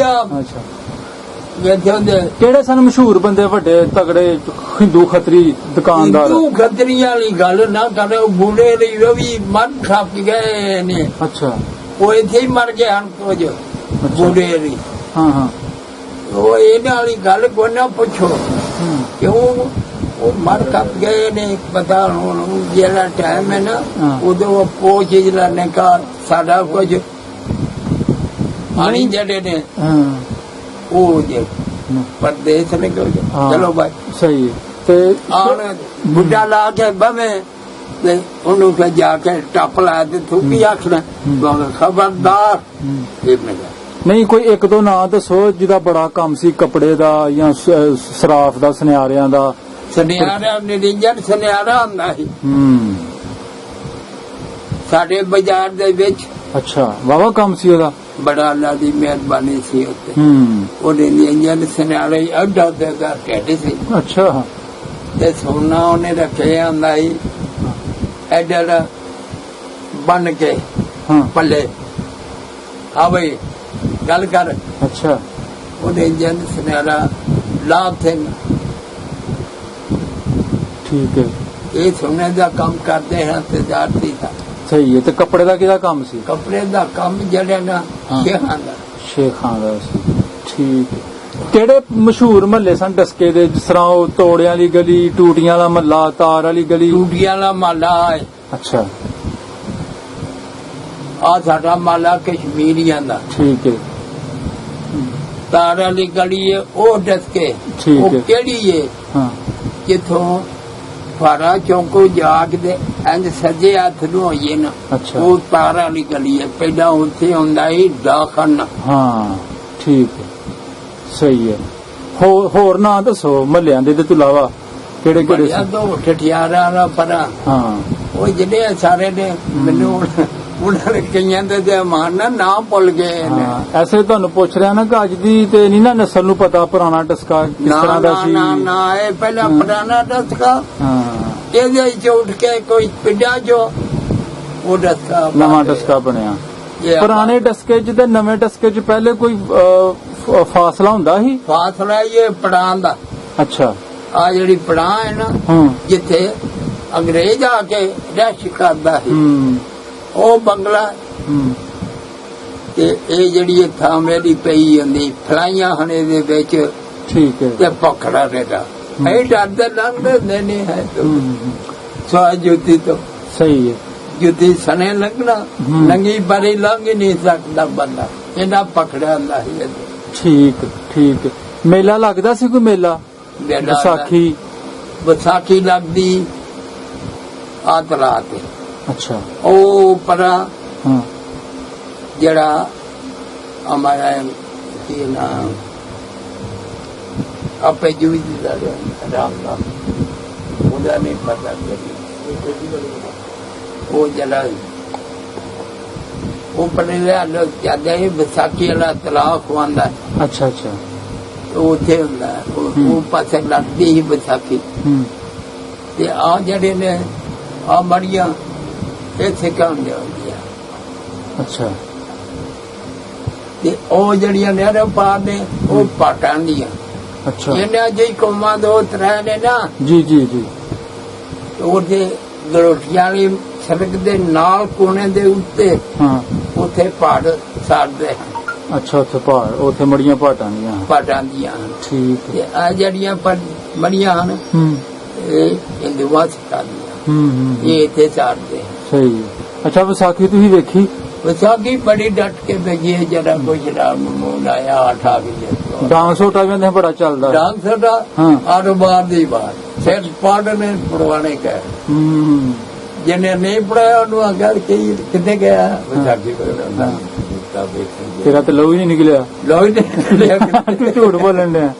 ਅੱਛਾ, ਕਿਹੜੇ ਸਨ ਮਸ਼ਹੂਰ ਬੰਦੇ ਵੱਡੇ ਤਗੜੇ ਹਿੰਦੂ ਖੱਤਰੀ ਦੁਕਾਨਦਾਰ? ਹਿੰਦੂ ਖੱਤਰੀਆਂ ਵਾਲੀ ਗੱਲ ਨਾ ਕਰੇ। ਉਹ ਬੁੱਢੇ ਲਈ ਉਹ ਵੀ ਮਰ ਖੱਪ ਗਏ ਨੇ। ਅੱਛਾ, ਉਹ ਇੱਥੇ ਹੀ ਮਰ ਗਏ ਹਨ ਕੁਝ ਬੁੱਢੇ ਲਈ। ਹਾਂ ਉਹ ਇਹਨਾਂ ਵਾਲੀ ਗੱਲ ਕੋਈ ਨਾ ਪੁੱਛੋ ਕਿਉਂ ਉਹ ਮਰ ਖੱਪ ਗਏ ਨੇ। ਪਤਾ ਹੁਣ ਜਿਹੜਾ ਟਾਈਮ ਹੈ ਨਾ ਉਦੋਂ ਉਹ ਚੀਜ਼ ਲੈਣੇ ਘਰ ਸਾਡਾ ਕੁਝ ਪਾਣੀ ਜਿਹੜੇ ਨੇ ਉਹ ਜੇ ਪਰਦੇਸ ਨਿਕਲ ਗਏ। ਚਲੋ ਬਾਈ ਸਹੀ। ਤੇ ਆਣ ਬੁੱਢਾ ਲਾ ਕੇ ਬਵੇਂ ਤੇ ਉਹਨੂੰ ਫਿਰ ਜਾ ਕੇ ਟੱਪ ਲਾ ਤੇ ਥੁੱਕੀ ਆਖਣਾ ਖਬਰਦਾਰ। ਨਹੀਂ, ਕੋਈ 1-2 ਨਾਂ ਦੱਸੋ ਜਿਹਦਾ ਬੜਾ ਕੰਮ ਸੀ, ਕੱਪੜੇ ਦਾ ਜਾਂ ਸਰਾਫ ਦਾ, ਸੁਨਿਆਰਿਆਂ ਦਾ? ਸੁਨਿਆਰਾ ਨਿਰੰਜਨ ਸੁਨਿਆਰਾ ਹੁੰਦਾ ਸੀ ਸਾਡੇ ਬਾਜ਼ਾਰ ਦੇ ਵਿੱਚ। ਅੱਛਾ, ਵਾਵਾ ਕੰਮ ਸੀ ਉਹਦਾ? ਬੜਾ ਅੱਲਾ ਦੀ ਮਿਹਰਬਾਨੀ ਸੀ ਉੱਤੇ। ਉਹਦੇ ਨਿਰੰਜਨ ਸੁਨਿਆਰੇ ਅੱਡਾ ਦੇ ਦਾ ਢਿੱਡ ਸੀ। ਅੱਛਾ, ਤੇ ਸੋਨਾ ਉਹਨੇ ਰੱਖਿਆ ਹੁੰਦਾ ਸੀ ਐਡਾ ਬਣ ਕੇ ਪੱਲੇ। ਹਾਂ ਬਈ ਗੱਲ ਕਰ। ਅੱਛਾ, ਉਹਦੇ ਨਿਰੰਜਨ ਸੁਨਿਆਰਾ ਲਾਭ ਸਿੰਘ। ਠੀਕ ਹੈ। ਇਹ ਸੋਨੇ ਦਾ ਕੰਮ ਕਰਦੇ ਹਨ ਤਜਾਰਤੀ ਦਾ। ਸਹੀ ਹੈ। ਤੇ ਕੱਪੜੇ ਦਾ ਕਿਹਦਾ ਕੰਮ ਸੀ? ਕੱਪੜੇ ਦਾ ਕੰਮ ਜਿਹੜਾ ਨਾ ਸ਼ੇਖਾਂ ਦਾ ਸੀ। ਠੀਕ ਹੈ। ਕਿਹੜੇ ਮਸ਼ਹੂਰ ਮਹੱਲੇ ਸਨ ਡਸਕੇ ਦੇ, ਜਿਸ ਤਰ੍ਹਾਂ ਉਹ ਤੋੜਿਆਂ ਵਾਲੀ ਗਲੀ, ਟੂਟੀਆਂ ਵਾਲਾ ਮਹੱਲਾ, ਤਾਰ ਵਾਲੀ ਗਲੀ? ਟੂਟੀਆਂ ਵਾਲਾ ਮਹੱਲਾ ਹੈ। ਅੱਛਾ, ਆ ਸਾਡਾ ਮਾਲਾ ਕਸ਼ਮੀਰੀਆਂ ਦਾ ਠੀਕ ਹੈ ਤਾਰ ਵਾਲੀ ਗਲੀ ਹੈ ਉਹ ਡਸਕੇ ਠੀਕ ਉਹ ਹੈ। ਕਿਹੜੀ ਹੈ ਹਾਂ ਜਿੱਥੋਂ ਫਾਰਾ ਚੌਂਕੋ ਜਾ ਕੇ ਤੇ ਇੰਜ ਸੱਜੇ ਹੱਥ ਨੂੰ ਹੋਈਏ ਨਾ ਅੱਛਾ ਉਹ ਤਾਰ ਵਾਲੀ ਗਲੀ ਹੈ ਪਹਿਲਾਂ ਉੱਥੇ ਹੁੰਦਾ ਸੀ ਡਾਕਖਾਨਾ ਹਾਂ ਠੀਕ ਹੈ ਸਹੀ ਹੈ ਹੋਰ ਨਾਂ ਦੱਸੋ ਮਹੱਲਿਆਂ ਦੇ ਤੋਂ ਇਲਾਵਾ ਕਿਹੜੇ ਕਿਹੜੇ ਬੜਿਆ ਦੋ ਠਠਿਆਰਾਂ ਦਾ ਪਰਾਂ ਹਾਂ ਉਹ ਜਿਹੜੇ ਸਾਰੇ ਨੇ ਮੈਨੂੰ ਉਹਨਾਂ ਨੇ ਕਈਆਂ ਦੇ ਮਾਨ ਨਾ ਨਾਮ ਭੁੱਲ ਗਏ ਨੇ ਹਾਂ ਐਸੇ ਤੁਹਾਨੂੰ ਪੁੱਛ ਰਿਹਾ ਨਾ ਕਿ ਅੱਜ ਦੀ ਤੇ ਨਹੀਂ ਨਾ ਨਸਲ ਨੂੰ ਪਤਾ ਪੁਰਾਣਾ ਟਸਕਾ ਕਿਸ ਨਾ ਤਰ੍ਹਾਂ ਦਾ ਨਾ ਸੀ ਨਾ ਨਾ ਇਹ ਪਹਿਲਾਂ ਪੁਰਾਣਾ ਡਸਕਾ ਹਾਂ ਇਹਦੇ ਚ ਉੱਠ ਕੇ ਕੋਈ ਪਿੰਡਾਂ ਚੋਂ ਉਹ ਡਸਕਾ ਨਵਾਂ ਟਸਕਾ ਬਣਿਆ ਇਹ ਪੁਰਾਣੇ ਟਸਕੇ ਚ ਤੇ ਨਵੇਂ ਟਸਕੇ ਚ ਪਹਿਲੇ ਕੋਈ ਫਾਸਲਾ ਹੁੰਦਾ ਸੀ ਫਾਸਲਾ ਇਹ ਪੜਾਂ ਦਾ ਅੱਛਾ ਆ ਜਿਹੜੀ ਪੜਾਂ ਹੈ ਨਾ ਹਾਂ ਜਿੱਥੇ ਅੰਗਰੇਜ਼ ਆ ਕੇ ਰਹਿਸ਼ ਕਰਦਾ ਸੀ ਉਹ ਬੰਗਲਾ ਹੂੰ ਤੇ ਇਹ ਜਿਹੜੀ ਥਾਂ ਮੇਰੀ ਪਈ ਹੁੰਦੀ ਫਲਾਈਆਂ ਹਣੇ ਦੇ ਵਿੱਚ ਠੀਕ ਹੈ ਤੇ ਪਕੜਾ ਰੇਦਾ ਇਹ ਡਰਦੇ ਲੰਘਦੇ ਨਹੀਂ ਹੈ ਹੂੰ, ਸੋ ਜੁੱਤੀ ਤੋਂ ਸਹੀ ਹੈ ਜੁੱਤੀ ਸਣੇ ਲੰਘਣਾ ਹੂੰ। ਲੰਗੀ ਬਰੀ ਲੰਘ ਹੀ ਨਹੀਂ ਸਕਦਾ ਬੰਦਾ ਇਹਨਾਂ ਪਕੜਿਆ ਹੁੰਦਾ ਸੀ ਠੀਕ ਠੀਕ ਮੇਲਾ ਲੱਗਦਾ ਸੀ ਕੋਈ ਮੇਲਾ ਵਿਸਾਖੀ ਵਿਸਾਖੀ ਲੱਗਦੀ ਆਤ ਰਾਤ ਅੱਛਾ ਉਹ ਪਰਾ ਹਾਂ ਜਿਹੜਾ ਹਮਾਰਾ ਕੀ ਨਾਮ ਆਪੇ ਜੂਈ ਦਾ ਰਾਮ ਦਾ ਉਹਦਾ ਨਹੀਂ ਪਤਾ ਉਹ ਜਲਾ ਉਹ ਪਰੇ ਲਿਆ ਜਿਆਦਾ ਹੀ ਵਿਸਾਖੀ ਵਾਲਾ ਤਲਾਕ ਖਵਾਉਂਦਾ ਅੱਛਾ ਅੱਛਾ ਉਹ ਉੱਥੇ ਹੁੰਦਾ ਉਹ ਪਾਸੇ ਲੱਗਦੀ ਹੀ ਵਿਸਾਖੀ ਹੂੰ ਤੇ ਆ ਜਿਹੜੇ ਨੇ ਆ ਮੜੀਆਂ ਇੱਥੇ ਕੰਮ ਜਾਂਦੀਆਂ ਅੱਛਾ ਤੇ ਉਹ ਜਿਹੜੀਆਂ ਨਹਿਰਾਂ ਪਾਰ ਨੇ ਉਹ ਪਾਟਾਂ ਦੀਆਂ ਅੱਛਾ ਇਹਨਾਂ ਜਿਹੀ ਕੌਮਾਂ ਦੋ ਤਰ੍ਹਾਂ ਨੇ ਨਾ ਜੀ ਜੀ ਜੀ ਉਹਦੇ ਗਰੋਟੀਆਂ ਵਾਲੀ ਸੜਕ ਦੇ ਨਾਲ ਕੋਨੇ ਦੇ ਉੱਤੇ ਹਾਂ ਉੱਥੇ ਪਹਾੜ ਸਾੜਦੇ ਹਨ ਅੱਛਾ ਉੱਥੇ ਪਹਾੜ ਉੱਥੇ ਮੜੀਆਂ ਪਹਾੜਾਂ ਦੀਆਂ ਪਾਟਾਂ ਦੀਆਂ ਹਨ। ਠੀਕ ਹੈ ਤੇ ਆ ਜਿਹੜੀਆਂ ਮੜੀਆਂ ਹਨ ਹੂੰ ਇਹ ਹਿੰਦੂਆਂ ਸਿਖਾਉਂਦੀਆਂ ਹੂੰ ਇਹ ਇੱਥੇ ਸਾੜਦੇ ਹਨ ਸਹੀ ਹੈ ਅੱਛਾ ਵਿਸਾਖੀ ਤੁਸੀਂ ਵੇਖੀ ਵਿਸਾਖੀ ਬੜੀ ਡਟ ਕੇ ਬਗੀ ਹੈ ਜਰਾ ਕੋਈ ਸ਼ਰਾਬ ਮੂੰਹ ਆਇਆ ਆਠਾ ਗਈ ਡਾਂਗ ਸੋਟਾ ਵੀ ਬੜਾ ਚੱਲਦਾ ਡਾਂਗ ਸਾਡਾ ਹਾਂ। ਆਰੋਬਾਰ ਦੀ ਬਾਤ ਸਿਰ ਪੜਨੇ ਪੜਵਾਣੇ ਕਹੇ ਹੂੰ ਜਿਹਨੇ ਨਹੀਂ ਪੜਾਇਆ ਉਹਨੂੰ ਆਖਿਆ ਕਿ ਕਿੱਥੇ ਗਿਆ ਵਿਸਾਖੀ ਪੜਾਉਂਦਾ ਤੇਰਾ ਤੇ ਲਹੂ ਹੀ ਨਹੀਂ ਨਿਕਲਿਆ ਲੋਈ ਨੇ ਤੂੰ ਝੂਠ ਬੋਲਣ ਡਿਆ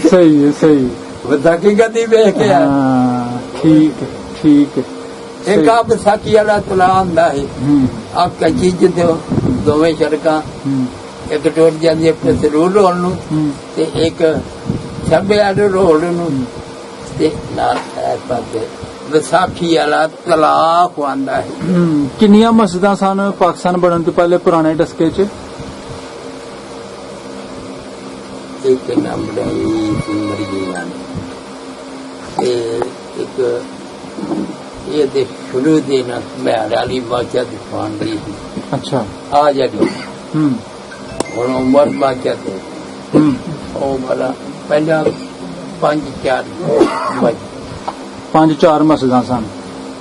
ਸਹੀ ਹੈ ਸਹੀ ਵਿਸਾਖੀ ਕਦੀ ਵੇਖ ਕੇ ਆ ਹਾਂ ਠੀਕ ਹੈ ਠੀਕ ਹੈ ਇੱਕ ਆ ਵਿਸਾਖੀ ਵਾਲਾ ਤਲਾ ਹੁੰਦਾ ਹੈ ਹੂੰ ਆ ਕੱਚੀ ਜਿੱਥੇ ਦੋਵੇਂ ਸੜਕਾਂ ਹੂੰ ਇੱਕ ਟੁੱਟ ਜਾਂਦੀ ਹੈ ਸਰੂਰ ਰੋਡ ਨੂੰ ਹੂੰ ਤੇ ਇੱਕ ਸੱਬੇ ਵਾਲੇ ਰੋਡ ਨੂੰ ਤੇ ਨਾਲ ਐ ਪਾਸੇ ਵਿਸਾਖੀ ਵਾਲਾ ਤਲਾ ਖਵਾਉਂਦਾ ਹੈ ਕਿੰਨੀਆਂ ਮਸਜਿਦਾਂ ਸਨ ਪਾਕਿਸਤਾਨ ਬਣਨ ਤੋਂ ਪਹਿਲੇ ਪੁਰਾਣੇ ਟਸਕੇ 'ਚ ਇੱਕ ਨਾਮ ਬੜਾਈ ਸੁੰਦਰ ਜੀ ਨਾਲ ਤੇ ਇੱਕ ਇਹ ਦੇ ਸ਼ੁਰੂ ਦੇ ਨਾਲ ਮੈਂ ਵਾਲੀ ਬਾਚਾ ਦਿਖਾਉਣ ਦੀ ਅੱਛਾ ਆ ਜਿਹੜੀ ਹੂੰ ਹੁਣ ਉਮਰ ਬਾਚਾ ਤੇ ਹੂੰ ਉਹ ਵਾਲਾ ਪਹਿਲਾਂ 5-4 ਪੰਜ ਚਾਰ ਮਸਜਿਦਾਂ ਸਨ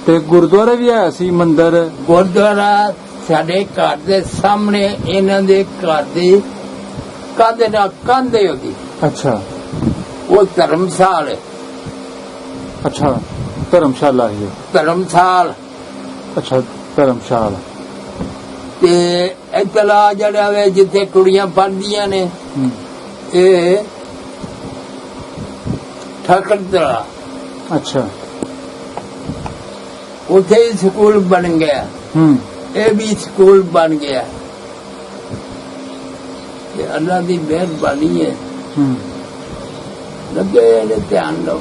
ਤੇ ਗੁਰਦੁਆਰਾ ਵੀ ਆਇਆ ਸੀ ਮੰਦਿਰ ਗੁਰਦੁਆਰਾ ਸਾਡੇ ਘਰ ਦੇ ਸਾਹਮਣੇ ਇਹਨਾਂ ਦੇ ਘਰ ਦੀ ਕੰਧ ਨਾਲ ਕੰਧ ਹੋਗੀ ਅੱਛਾ ਉਹ ਧਰਮਸਾਲ ਹੈ ਅੱਛਾ ਧਰਮਸ਼ਾਲਾ ਹੈ ਧਰਮਸਾਲ ਅੱਛਾ ਧਰਮਸ਼ਾਲਾ ਤੇ ਇਤਲਾ ਜਿਹੜਾ ਵੇ ਜਿੱਥੇ ਕੁੜੀਆਂ ਪੜ੍ਹਦੀਆਂ ਨੇ ਹੂੰ ਇਹ ਠਕਰਦਰਾ ਅੱਛਾ ਉੱਥੇ ਹੀ ਸਕੂਲ ਬਣ ਗਿਆ ਹੂੰ ਇਹ ਵੀ ਸਕੂਲ ਬਣ ਗਿਆ ਤੇ ਅੱਲਾ ਦੀ ਮਿਹਰਬਾਨੀ ਹੈ ਹੂੰ ਲੱਗੇ ਇਹਦੇ ਧਿਆਨ ਲਓ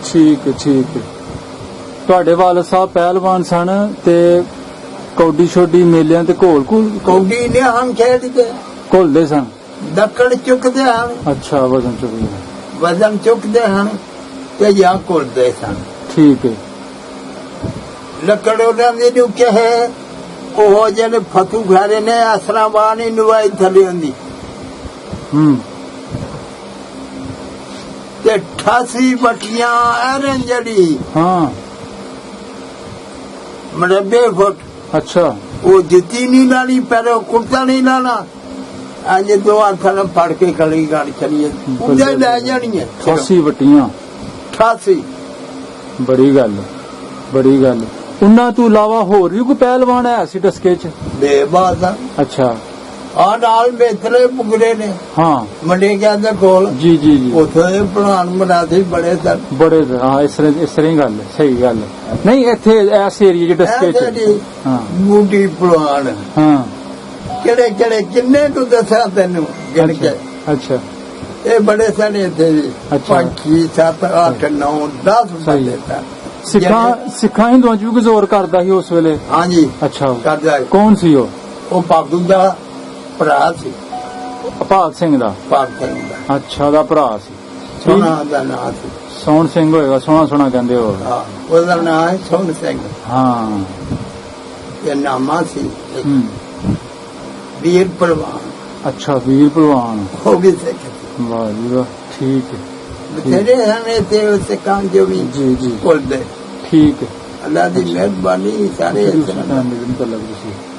ਠੀਕ ਹੈ ਠੀਕ ਹੈ ਤੁਹਾਡੇ ਵਾਲਦ ਸਾਹਿਬ ਪਹਿਲਵਾਨ ਸਨ ਤੇ ਕੌਡੀ ਛੋਡੀ ਮੇਲਿਆਂ ਤੇ ਘੋਲ ਕੌਡੀ ਨੇ ਹਮ ਖੇਡ ਕੇ ਘੋਲਦੇ ਸਨ ਦੱਕੜ ਚੁੱਕਦੇ ਹਨ ਅੱਛਾ ਵਜ਼ਨ ਚੁੱਕਦੇ ਵਜ਼ਨ ਚੁੱਕਦੇ ਹਨ ਤੇ ਜਾਂ ਘੁਲਦੇ ਸਨ ਠੀਕ ਹੈ ਲੱਕੜ ਉਹਨਾਂ ਦੀ ਨੂੰ ਕਹੇ ਉਹ ਜਿਹੜੇ ਫਤੂ ਘਰੇ ਨੇ ਅਸਰਾਂ ਬਾਣੀ ਨਵਾਈ ਥਲੇ ਹੁੰਦੀ ਹੂੰ ਤੇ 88 ਬੱਟੀਆਂ ਐਰਨ ਜਿਹੜੀ ਹਾਂ 90 ਫੁੱਟ ਅੱਛਾ ਉਹ ਜੁੱਤੀ ਨਹੀਂ ਲਾਣੀ ਪੈਰੋਂ ਕੁੜਤਾ ਨਹੀਂ ਲਾਣਾ ਅੱਜ ਦੋ ਹੱਥਾਂ ਨਾਲ ਫੜ ਕੇ ਖੜੀ ਗਾੜੀ ਚਲੀਏ ਉਹਦੇ ਲੈ ਜਾਣੀ ਹੈ 88 ਵਟੀਆਂ 88 ਬੜੀ ਗੱਲ ਉਹਨਾਂ ਤੋਂ ਇਲਾਵਾ ਹੋਰ ਵੀ ਕੋਈ ਪਹਿਲਵਾਨ ਹੈ ਸੀ ਡਸਕੇ ਚ ਬੇਬਾਦ ਅੱਛਾ ਆ ਨਾਲ ਮੇਤਲੇ ਪੁਗਰੇ ਨੇ ਹਾਂ ਮੰਡੇ ਗਿਆ ਦੇ ਕੋਲ ਜੀ ਉੱਥੇ ਪੜਾਣ ਬਣਾਦੇ ਬੜੇ ਸਨ ਬੜੇ ਹਾਂ ਇਸ ਤਰ੍ਹਾਂ ਹੀ ਗੱਲ ਹੈ, ਸਹੀ ਗੱਲ ਹੈ। ਨਹੀਂ ਇੱਥੇ ਇਸ ਏਰੀਏ ਚ ਡਸਕੇ ਚ ਹਾਂ ਮੂਡੀ ਪੜਾਣ ਹਾਂ ਕਿਹੜੇ ਕਿਹੜੇ ਕਿੰਨੇ ਤੂੰ ਦੱਸਿਆ ਤੈਨੂੰ ਗਿਣ ਕੇ ਅੱਛਾ ਇਹ ਬੜੇ ਸਾਰੇ ਇੱਥੇ ਅੱਛਾ। 5 7 8 9 10 ਸਹੀ। ਬੰਦੇ ਸਨ ਸਿੱਖਾਂ ਹਿੰਦੂਆਂ ਚ ਵੀ ਜ਼ੋਰ ਕਰਦਾ ਸੀ ਉਸ ਵੇਲੇ ਹਾਂਜੀ ਅੱਛਾ ਕਰਦਾ ਕੌਣ ਸੀ ਉਹ ਬਾਬੂ ਦਾ ਭਰਾ ਸੀ ਭਾਗ ਸਿੰਘ ਦਾ ਭਾਗ ਸਿੰਘ ਦਾ ਅੱਛਾ ਉਹਦਾ ਭਰਾ ਸੀ ਸੋਨਾ ਦਾ ਨਾਂ ਸੀ ਸੋਹਣ ਸਿੰਘ ਹੋਏਗਾ ਸੋਹਣਾ ਕਹਿੰਦੇ ਹੋ ਹਾਂ ਉਹਦਾ ਨਾਂ ਹੈ ਸੋਹਣ ਸਿੰਘ ਹਾਂ ਇਹ ਨਾਮਾ ਸੀ ਹੂੰ। ਵੀਰ ਪ੍ਰਵਾਨ ਅੱਛਾ ਵੀਰ ਭਲਵਾਨ ਹੋ ਗਏ ਸਿੱਖ ਵਾਹ ਜੀ ਵਾਹ ਠੀਕ ਹੈ ਬਥੇਰੇ ਹਨ ਇੱਥੇ ਉਸ ਕਾਂ ਜੋ ਵੀ ਜੀ ਬੋਲਦੇ ਠੀਕ ਹੈ ਅੱਲਾ ਦੀ ਮਿਹਰਬਾਨੀ ਸਾਰੇ ਇਸ ਤਰ੍ਹਾਂ ਮੈਨੂੰ ਤਾਂ ਲੱਗਦਾ ਸੀ